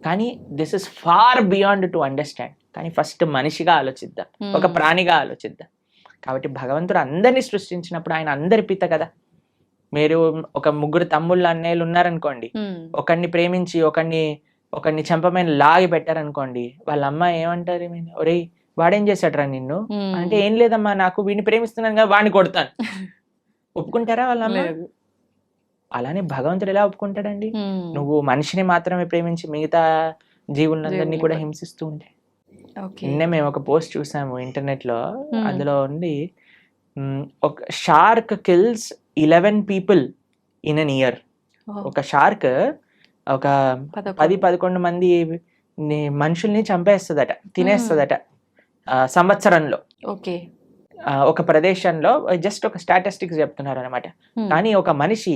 కానీ this is far beyond to understand. కానీ ఫస్ట్ మనిషిగా ఆలోచిద్దాం, ఒక ప్రాణిగా ఆలోచిద్దాం. కాబట్టి భగవంతుడు అందరినీ సృష్టించినప్పుడు ఆయన అందరి పిత కదా. మీరు ఒక 3 తమ్ముళ్ళు అన్నయ్యలు ఉన్నారనుకోండి, ఒకరిని ప్రేమించి ఒకరిని చెంపమైన లాగి పెట్టారనుకోండి, వాళ్ళ అమ్మ ఏమంటారు, ఒరేయ్ వాడేం చేశాడు రా నిన్ను అంటే, ఏం లేదమ్మా నాకు వీడిని ప్రేమిస్తున్నాను కదా వాడిని కొడతాను. ఒప్పుకుంటారా వాళ్ళ అమ్మ? అలానే భగవంతుడు ఎలా ఒప్పుకుంటాడండి? నువ్వు మనిషిని మాత్రమే ప్రేమించి మిగతా జీవులందరినీ కూడా హింసిస్తూ ఉంటే. నిన్నే మేము ఒక పోస్ట్ చూసాము ఇంటర్నెట్ లో. అందులో ఉండి ఒక shark kills 11 people in an year. ఒక షార్క్ ఒక 10-11 మంది మనుషుల్ని చంపేస్తుందట, తినేస్తుందట సంవత్సరంలో. ఒక ప్రదేశంలో జస్ట్ ఒక స్టాటిస్టిక్స్ చెప్తున్నారు అనమాట. కానీ ఒక మనిషి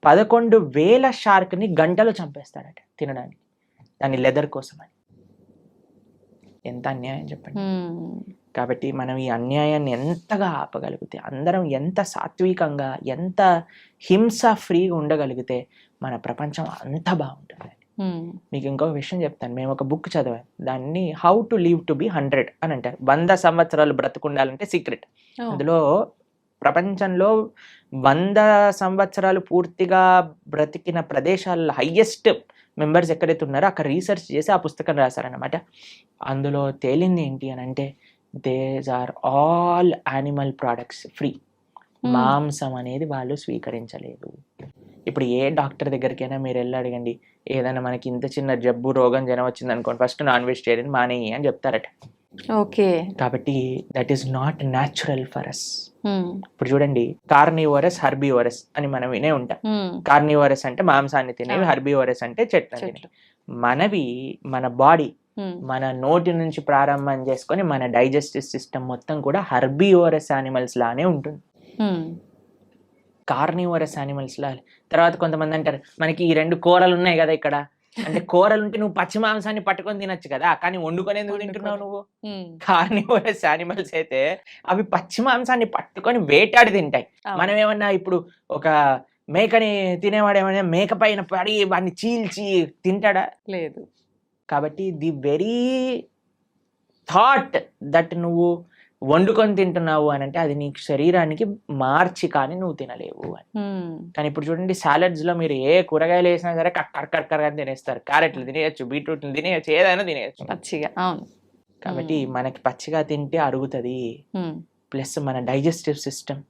11,000 షార్క్ ని గంటలో చంపేస్తాడట తినడానికి, దాని లెదర్ కోసం అని. ఎంత అన్యాయం చెప్పండి. కాబట్టి మనం ఈ అన్యాయాన్ని ఎంతగా ఆపగలిగితే, అందరం ఎంత సాత్వికంగా, ఎంత హింస ఫ్రీగా ఉండగలిగితే మన ప్రపంచం అంత బాగుంటుంది. మీకు ఇంకొక విషయం చెప్తాను. మేము ఒక బుక్ చదివాం, దాన్ని how to live to be 100 అని అంటారు. 100 సంవత్సరాలు బ్రతుకుండాలంటే సీక్రెట్. అందులో ప్రపంచంలో 100 సంవత్సరాలు పూర్తిగా బ్రతికిన ప్రదేశాల్లో హైయెస్ట్ మెంబర్స్ ఎక్కడైతే ఉన్నారో అక్కడ రీసెర్చ్ చేసి ఆ పుస్తకం రాశారనమాట. అందులో తేలింది ఏంటి అని అంటే, these are all animal products free. మాంసం అనేది వాళ్ళు స్వీకరించలేదు. ఇప్పుడు ఏ డాక్టర్ దగ్గరికైనా మీరు వెళ్ళి అడగండి, ఏదైనా మనకి ఇంత చిన్న జబ్బు రోగం జనం వచ్చింది అనుకోండి, ఫస్ట్ నాన్ వెజిటేరియన్ మానేయి అని చెప్తారట. కాబట్టి that is not natural for us. ఇప్పుడు చూడండి, కార్నివోరస్, హర్బివోరస్ అని మనం వినే ఉంటాం. కార్నివోరస్ అంటే మాంసాన్ని తినేవి, హర్బివోరస్ అంటే చెట్లు తినేవి. మనవి మన బాడీ మన నోటి నుంచి ప్రారంభం చేసుకొని మన డైజెస్టివ్ సిస్టమ్ మొత్తం కూడా హర్బివోరస్ యానిమల్స్ లానే ఉంటుంది. కార్నివరస్ యానిమల్స్ లా. తర్వాత కొంతమంది అంటారు మనకి ఈ 2 కూరలు ఉన్నాయి కదా ఇక్కడ, అంటే కూరలు ఉంటే నువ్వు పచ్చి మాంసాన్ని పట్టుకొని తినొచ్చు కదా, కానీ వండుకొని ఎందుకు తింటున్నావు నువ్వు? కార్నివరస్ యానిమల్స్ అయితే అవి పచ్చి మాంసాన్ని పట్టుకొని వేటాడి తింటాయి. మనం ఏమన్నా ఇప్పుడు ఒక మేకని తినేవాడు ఏమైనా మేక పైన పడి వాడిని చీల్చి తింటాడా? లేదు. కాబట్టి ది వెరీ థాట్ దట్ నువ్వు వండుకొని తింటున్నావు అని అంటే అది నీ శరీరానికి మార్చి కానీ నువ్వు తినలేవు అని. కానీ ఇప్పుడు చూడండి సాలడ్స్ లో మీరు ఏ కూరగాయలు వేసినా సరే కక్కర్ అని తినేస్తారు. క్యారెట్లు తినేయచ్చు, బీట్రూట్లు తినేయచ్చు, ఏదైనా తినేయచ్చు పచ్చిగా. అవును. కాబట్టి మనకి పచ్చిగా తింటే అరుగుతుంది. ప్లస్ మన digestive system,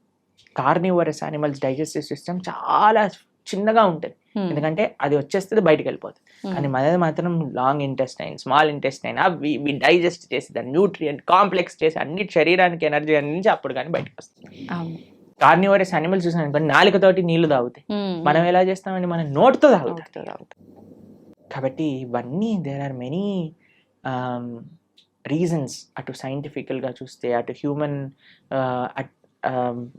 carnivorous animals digestive system చాలా చిన్నగా ఉంటుంది, ఎందుకంటే అది వచ్చేస్తుంది బయటకు వెళ్ళిపోతుంది. కానీ మనది మాత్రం లాంగ్ ఇంటెస్టైన్, స్మాల్ ఇంటెస్టైన్ అవి డైజెస్ట్ చేసి దాన్ని న్యూట్రియంట్ కాంప్లెక్స్ చేసి అన్ని శరీరానికి ఎనర్జీ అందించి అప్పుడు కానీ బయటకు వస్తుంది. కార్నివరస్ యానిమల్స్ చూసాను అనుకోండి నాలుకతోటి నీళ్లు తాగుతాయి, మనం ఎలా చేస్తామండి మనం నోటితో తాగుతాం. కాబట్టి ఇవన్నీ దేర్ ఆర్ మెనీ రీజన్స్, అటు సైంటిఫికల్గా చూస్తే అటు హ్యూమన్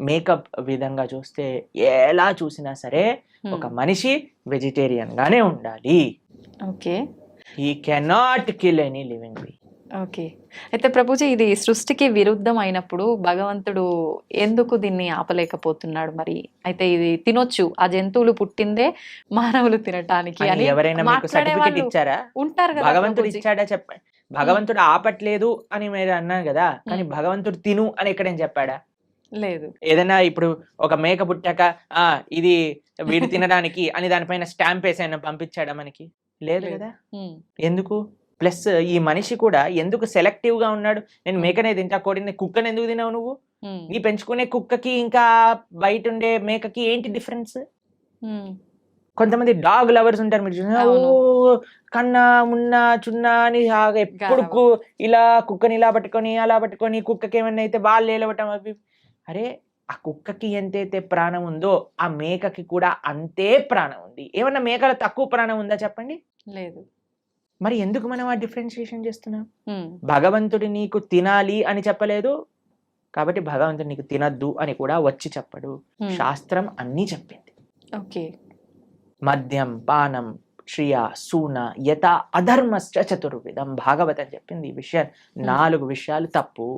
మేకప్ విధంగా చూస్తే ఎలా చూసినా సరే ఒక మనిషి వెజిటేరియన్ గానే ఉండాలి. Okay. He cannot kill any living being. Okay. అయితే ప్రభుజీ ఇది సృష్టికి విరుద్ధం అయినప్పుడు భగవంతుడు ఎందుకు దీన్ని ఆపలేకపోతున్నాడు మరి? అయితే ఇది తినొచ్చు, ఆ జంతువులు పుట్టిందే మానవులు తినటానికి అని ఎవరైనా మీకు సర్టిఫికెట్ ఇచ్చారా? ఉంటారు కదా. భగవంతుడు ఇచ్చాడా చెప్పండి. భగవంతుడు ఆపట్లేదు అని మీరు అన్నారు కదా, కానీ భగవంతుడు తిను అని ఎక్కడేం చెప్పాడా? లేదు. ఏదైనా ఇప్పుడు ఒక మేక పుట్టాక ఇది వీడు తినడానికి అని దానిపైన స్టాంప్ వేసి ఆయన పంపించాడా మనకి? లేదు కదా. ఎందుకు? ప్లస్ ఈ మనిషి కూడా ఎందుకు సెలెక్టివ్ గా ఉన్నాడు? నేను మేకనే తింటా, కోడిని, కుక్కని ఎందుకు తినావు నువ్వు? నీ పెంచుకునే కుక్కకి ఇంకా బయట ఉండే మేకకి ఏంటి డిఫరెన్స్? కొంతమంది డాగ్ లవర్స్ ఉంటారు, మీరు చూసిన కన్నా మున్నా చున్నా అని ఎప్పుడు ఇలా కుక్కని ఇలా పట్టుకొని అలా పట్టుకొని కుక్కకి ఏమన్నా అయితే వాళ్ళు ఏలవటం అవి. అరే ఆ కుక్కకి ఎంతైతే ప్రాణం ఉందో ఆ మేకకి కూడా అంతే ప్రాణం ఉంది. ఏమన్నా మేకల తక్కువ ప్రాణం ఉందా చెప్పండి? లేదు. మరి ఎందుకు మనం ఆ డిఫరెన్షియేషన్ చేస్తున్నాం? భగవంతుడు నీకు తినాలి అని చెప్పలేదు, కాబట్టి భగవంతుడు నీకు తినద్దు అని కూడా వచ్చి చెప్పడు. శాస్త్రం అన్నీ చెప్పింది. ఓకే. మద్యం పానం శ్రియ సూన యథ అధర్మశ్చ చతుర్విధం భాగవతం చెప్పింది. ఈ విషయాలు 4 విషయాలు తప్పు.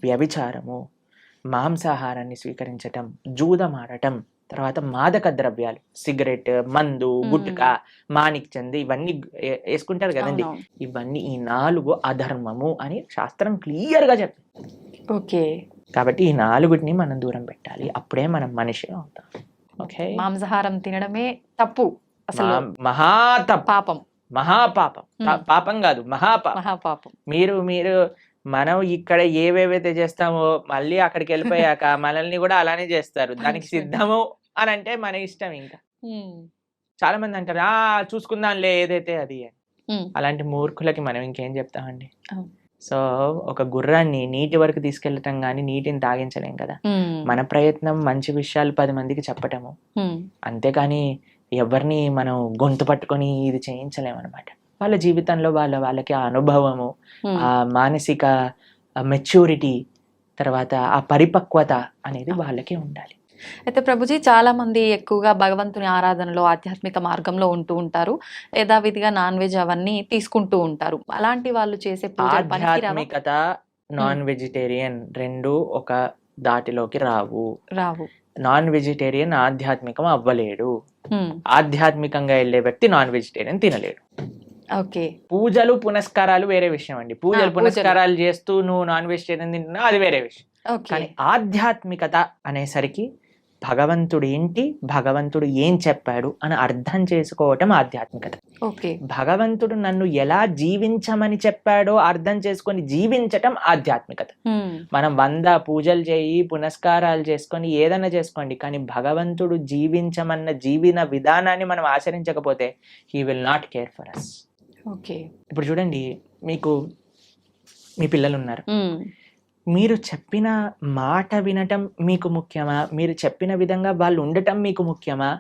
వ్యభిచారము, మాంసాహారాన్ని స్వీకరించటం, జూదమాడటం, తర్వాత మాదక ద్రవ్యాలు, సిగరెట్, మందు, గుట్కా, మాణిక్ చంద్ ఇవన్నీ వేసుకుంటారు కదండి, ఇవన్నీ ఈ 4 అధర్మము అని శాస్త్రం క్లియర్ గా చెప్పింది. ఓకే. కాబట్టి ఈ 4ని మనం దూరం పెట్టాలి, అప్పుడే మనం మనిషి అవుతాం. ఓకే. మాంసాహారం తినడమే తప్పు, అసలు పాపం, మహాపాపం. పాపం కాదు, మహాపాపం. మీరు మనం ఇక్కడ ఏవేవైతే చేస్తామో మళ్ళీ అక్కడికి వెళ్ళిపోయాక మనల్ని కూడా అలానే చేస్తారు. దానికి సిద్ధము అని అంటే మన ఇష్టం. ఇంకా చాలా మంది అంటారు చూసుకుందాంలే ఏదైతే అది అని. అలాంటి మూర్ఖులకి మనం ఇంకేం చెప్తామండి? సో ఒక గుర్రాన్ని నీటి వరకు తీసుకెళ్ళటం కానీ నీటిని తాగించలేం కదా. మన ప్రయత్నం మంచి విషయాలు 10 మందికి చెప్పటము, అంతేకాని ఎవరిని మనం గొంతు పట్టుకొని ఇది చేయించలేమన్నమాట. వాళ్ళ జీవితంలో వాళ్ళకి ఆ అనుభవము, ఆ మానసిక మెచ్యూరిటీ, తర్వాత ఆ పరిపక్వత అనేది వాళ్ళకే ఉండాలి. అయితే ప్రభుజీ చాలా మంది ఎక్కువగా భగవంతుని ఆరాధనలో ఆధ్యాత్మిక మార్గంలో ఉంటూ ఉంటారు, యథావిధిగా నాన్ వెజ్ అవన్నీ తీసుకుంటూ ఉంటారు. అలాంటి వాళ్ళు చేసే ఆధ్యాత్మికత నాన్ వెజిటేరియన్ 2 ఒక దాటిలోకి రావు. నాన్ వెజిటేరియన్ ఆధ్యాత్మికం అవ్వలేడు. ఆధ్యాత్మికంగా వెళ్ళే వ్యక్తి నాన్ వెజిటేరియన్ తినలేడు. ఓకే. పూజలు పునస్కారాలు వేరే విషయం అండి. పూజలు పునస్కారాలు చేస్తూ నువ్వు నాన్ వెజిటేరియన్ తింటున్నావు, అది వేరే విషయం. కానీ ఆధ్యాత్మికత అనేసరికి భగవంతుడు ఏంటి, భగవంతుడు ఏం చెప్పాడు అని అర్థం చేసుకోవటం ఆధ్యాత్మికత. భగవంతుడు నన్ను ఎలా జీవించమని చెప్పాడో అర్థం చేసుకొని జీవించటం ఆధ్యాత్మికత. మనం 100 పూజలు చేయి, పునస్కారాలు చేసుకొని ఏదైనా చేసుకోండి, కానీ భగవంతుడు జీవించమన్న జీవన విధానాన్ని మనం ఆచరించకపోతే he will not care for us. ఇప్పుడు చూడండి, మీకు మీ పిల్లలు ఉన్నారు, మీరు చెప్పిన మాట వినటం మీకు ముఖ్యమా? మీరు చెప్పిన విధంగా వాళ్ళు ఉండటం మీకు ముఖ్యమా?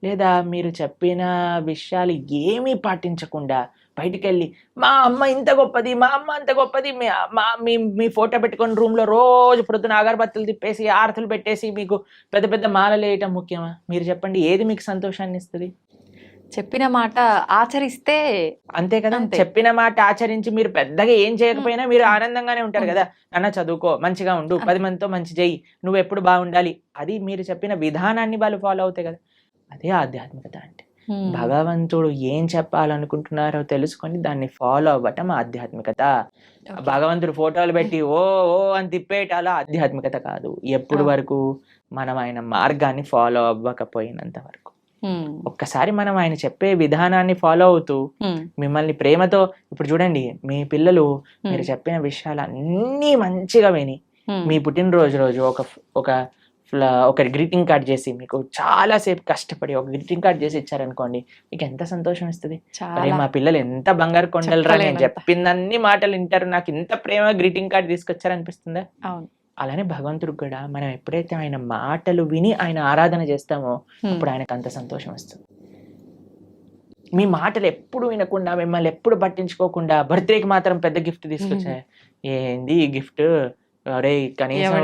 లేదా మీరు చెప్పిన విషయాలు ఏమీ పాటించకుండా బయటికి వెళ్ళి మా అమ్మ ఇంత గొప్పది, మా అమ్మ అంత గొప్పది, మీ ఫోటో పెట్టుకొని రూమ్లో రోజు ప్రొద్దున అగరబత్తులు తిప్పేసి ఆరతులు పెట్టేసి మీకు పెద్ద పెద్ద మాలలు వేయటం ముఖ్యమా? మీరు చెప్పండి, ఏది మీకు సంతోషాన్ని ఇస్తుంది? చెప్పిన మాట ఆచరిస్తే అంతే కదా. చెప్పిన మాట ఆచరించి మీరు పెద్దగా ఏం చేయకపోయినా మీరు ఆనందంగానే ఉంటారు కదా. నాన్న చదువుకో, మంచిగా ఉండు, 10 మందితో మంచి చెయ్యి, నువ్వు ఎప్పుడు బాగుండాలి, అది మీరు చెప్పిన విధానాన్ని వాళ్ళు ఫాలో అవుతాయి కదా. అదే ఆధ్యాత్మికత అంటే. భగవంతుడు ఏం చెప్పాలనుకుంటున్నారో తెలుసుకొని దాన్ని ఫాలో అవ్వటం ఆధ్యాత్మికత. భగవంతుడు ఫోటోలు పెట్టి ఓ ఓ అని తిప్పేటాల ఆధ్యాత్మికత కాదు. ఎప్పుడు వరకు మనం ఆయన మార్గాన్ని ఫాలో అవ్వకపోయినంత వరకు. ఒక్కసారి మనం ఆయన చెప్పే విధానాన్ని ఫాలో అవుతూ మిమ్మల్ని ప్రేమతో, ఇప్పుడు చూడండి మీ పిల్లలు మీరు చెప్పిన విషయాలు అన్నీ మంచిగా విని మీ పుట్టినరోజు రోజు ఒక గ్రీటింగ్ కార్డ్ చేసి మీకు చాలా సేపు కష్టపడి ఒక గ్రీటింగ్ కార్డ్ చేసి ఇచ్చారనుకోండి, మీకు ఎంత సంతోషం ఇస్తుంది. అరే మా పిల్లలు ఎంత బంగారు కొండలరా, నేను చెప్పిందన్ని మాటలు వింటారు, నాకు ఇంత ప్రేమ గ్రీటింగ్ కార్డ్ తీసుకొచ్చారనిపిస్తుందా? అలానే భగవంతుడికి కూడా మనం ఎప్పుడైతే ఆయన మాటలు విని ఆయన ఆరాధన చేస్తామో అప్పుడు ఆయనకు అంత సంతోషం వస్తుంది. మీ మాటలు ఎప్పుడు వినకుండా, మిమ్మల్ని ఎప్పుడు పట్టించుకోకుండా బర్త్డేకి మాత్రం పెద్ద గిఫ్ట్ తీసుకొచ్చా, ఏంది ఈ గిఫ్ట్, అరే కనీసం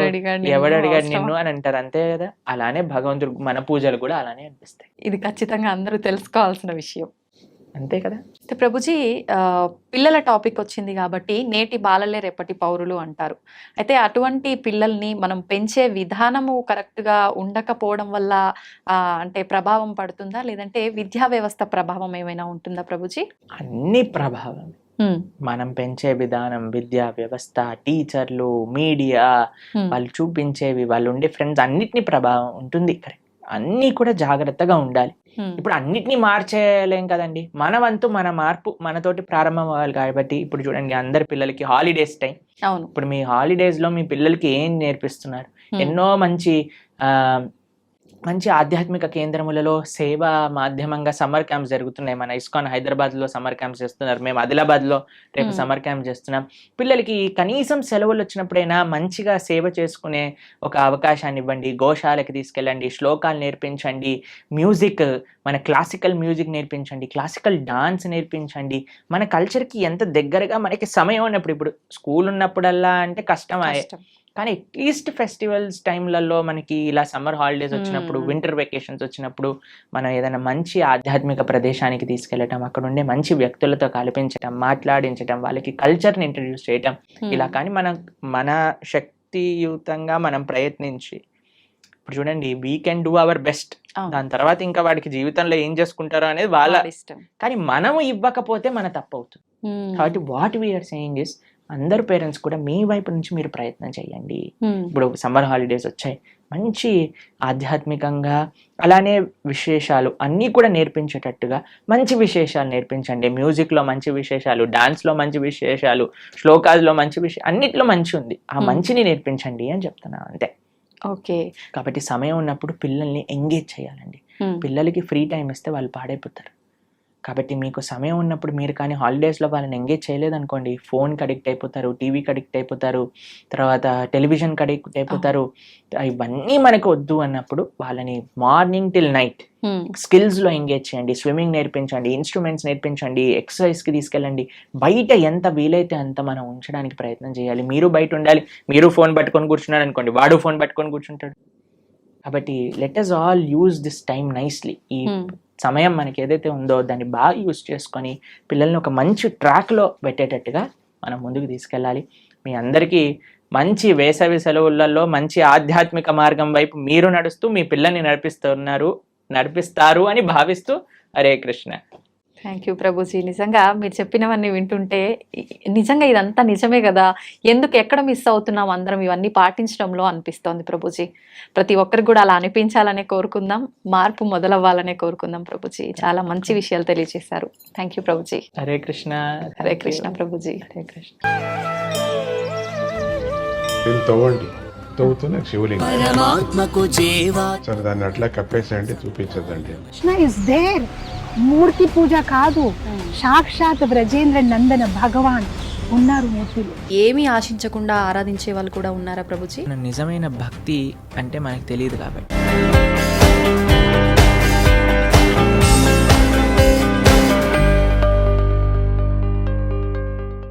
ఎవడు అడిగాడు నిన్ను అని అంటారు, అంతే కదా. అలానే భగవంతుడు మన పూజలు కూడా అలానే అనిపిస్తాయి. ఇది ఖచ్చితంగా అందరూ తెలుసుకోవాల్సిన విషయం, అంతే కదా. ప్రభుజీ, పిల్లల టాపిక్ వచ్చింది కాబట్టి నేటి బాలలే రేపటి పౌరులు అంటారు. అయితే అటువంటి పిల్లల్ని మనం పెంచే విధానము కరెక్ట్గా ఉండకపోవడం వల్ల అంటే ప్రభావం పడుతుందా, లేదంటే విద్యా వ్యవస్థ ప్రభావం ఏమైనా ఉంటుందా ప్రభుజీ? అన్ని ప్రభావం. మనం పెంచే విధానం, విద్యా వ్యవస్థ, టీచర్లు, మీడియా, వాళ్ళు చూపించేవి, వాళ్ళు ఉండే ఫ్రెండ్స్, అన్నిటినీ ప్రభావం ఉంటుంది. కరెక్ట్, అన్నీ కూడా జాగ్రత్తగా ఉండాలి. ఇప్పుడు అన్నిటినీ మార్చేయలేం కదండి. మన వంతు మన మార్పు మనతోటి ప్రారంభం అవ్వాలి. కాబట్టి ఇప్పుడు చూడండి, అందరి పిల్లలకి హాలిడేస్ టైం. ఇప్పుడు మీ హాలిడేస్ లో మీ పిల్లలకి ఏం నేర్పిస్తున్నారు? ఎన్నో మంచి ఆధ్యాత్మిక కేంద్రములలో సేవా మాధ్యమంగా సమ్మర్ క్యాంప్స్ జరుగుతున్నాయి. మన ఇస్కాన్ హైదరాబాద్ లో సమ్మర్ క్యాంప్స్ చేస్తున్నారు, మేము ఆదిలాబాద్ లో రేపు సమ్మర్ క్యాంప్ చేస్తున్నాం. పిల్లలకి కనీసం సెలవులు వచ్చినప్పుడైనా మంచిగా సేవ చేసుకునే ఒక అవకాశాన్ని ఇవ్వండి. గోశాలకి తీసుకెళ్ళండి, శ్లోకాలు నేర్పించండి, మ్యూజిక్, మన క్లాసికల్ మ్యూజిక్ నేర్పించండి, క్లాసికల్ డాన్స్ నేర్పించండి. మన కల్చర్కి ఎంత దగ్గరగా మనకి సమయం ఉన్నప్పుడు, ఇప్పుడు స్కూల్ ఉన్నప్పుడల్లా అంటే కష్టం, కానీ అట్లీస్ట్ ఫెస్టివల్స్ టైంలలో మనకి ఇలా సమ్మర్ హాలిడేస్ వచ్చినప్పుడు, వింటర్ వెకేషన్స్ వచ్చినప్పుడు మనం ఏదైనా మంచి ఆధ్యాత్మిక ప్రదేశానికి తీసుకెళ్ళటం, అక్కడ ఉండే మంచి వ్యక్తులతో కల్పించటం, మాట్లాడించటం, వాళ్ళకి కల్చర్ని ఇంట్రడ్యూస్ చేయటం, ఇలా కానీ మన శక్తియుతంగా మనం ప్రయత్నించి, ఇప్పుడు చూడండి we can do our best. దాని తర్వాత ఇంకా వాడికి జీవితంలో ఏం చేసుకుంటారో అనేది వాళ్ళ ఇష్టం. కానీ మనము ఇవ్వకపోతే మన తప్పు అవుతుంది. కాబట్టి వాట్ వీఆర్ సేయింగ్ ఇస్, అందరు పేరెంట్స్ కూడా మీ వైపు నుంచి మీరు ప్రయత్నం చేయండి. ఇప్పుడు సమ్మర్ హాలిడేస్ వచ్చాయి, మంచి ఆధ్యాత్మికంగా అలానే విశేషాలు అన్నీ కూడా నేర్పించేటట్టుగా మంచి విశేషాలు నేర్పించండి. మ్యూజిక్లో మంచి విశేషాలు, డాన్స్లో మంచి విశేషాలు, శ్లోకాల్లో మంచి విషయం, అన్నిట్లో మంచి ఉంది, ఆ మంచిని నేర్పించండి అని చెప్తున్నా, అంతే. ఓకే. కాబట్టి సమయం ఉన్నప్పుడు పిల్లల్ని ఎంగేజ్ చేయాలండి. పిల్లలకి ఫ్రీ టైం ఇస్తే వాళ్ళు పాడైపోతారు. కాబట్టి మీకు సమయం ఉన్నప్పుడు మీరు కానీ హాలిడేస్లో వాళ్ళని ఎంగేజ్ చేయలేదనుకోండి, ఫోన్కి అడిక్ట్ అయిపోతారు, టీవీకి అడిక్ట్ అయిపోతారు, తర్వాత టెలివిజన్కి అడిక్ట్ అయిపోతారు. ఇవన్నీ మనకు వద్దు అన్నప్పుడు వాళ్ళని మార్నింగ్ టిల్ నైట్ స్కిల్స్లో ఎంగేజ్ చేయండి. స్విమ్మింగ్ నేర్పించండి, ఇన్స్ట్రుమెంట్స్ నేర్పించండి, ఎక్సర్సైజ్కి తీసుకెళ్ళండి. బయట ఎంత వీలైతే అంత మనం ఉంచడానికి ప్రయత్నం చేయాలి. మీరు బయట ఉండాలి. మీరు ఫోన్ పట్టుకొని కూర్చున్నారు అనుకోండి, వాడు ఫోన్ పట్టుకొని కూర్చుంటాడు. కాబట్టి let us all use this time nicely. ఈ సమయం మనకి ఏదైతే ఉందో దాన్ని బాగా యూజ్ చేసుకొని పిల్లల్ని ఒక మంచి ట్రాక్లో పెట్టేటట్టుగా మనం ముందుకు తీసుకెళ్ళాలి. మీ అందరికీ మంచి వేసవి సెలవులలో మంచి ఆధ్యాత్మిక మార్గం వైపు మీరు నడుస్తూ మీ పిల్లల్ని నడిపిస్తారు అని భావిస్తూ, హరే కృష్ణ. Thank you Prabhuji. నిజంగా మీరు చెప్పినవన్నీ వింటుంటే నిజంగా ఇదంతా నిజమే కదా, ఎందుకు ఎక్కడ మిస్ అవుతున్నాం అందరం ఇవన్నీ పాటించడంలో అనిపిస్తోంది ప్రభుజీ. ప్రతి ఒక్కరికి కూడా అలా అనిపించాలనే కోరుకుందాం, మార్పు మొదలవ్వాలనే కోరుకుందాం ప్రభుజీ. చాలా మంచి విషయాలు తెలియజేశారు. Thank you Prabhuji. హరే కృష్ణ. హరే కృష్ణ ప్రభుజీ. హరే కృష్ణ. తవ్వుతూనే శివలింగం, సరే దాన్ని అట్లా కప్పేసేయండి, చూపించదండి. Krishna is there. మూర్తి పూజ కాదు, సాక్షాత్ బ్రజేంద్ర నందన భగవాన్ ఉన్నారు మూర్తిలో. ఏమీ ఆశించకుండా ఆరాధించే వాళ్ళు కూడా ఉన్నారా ప్రభుజీ? నిజమైన భక్తి అంటే మనకు తెలియదు కాబట్టి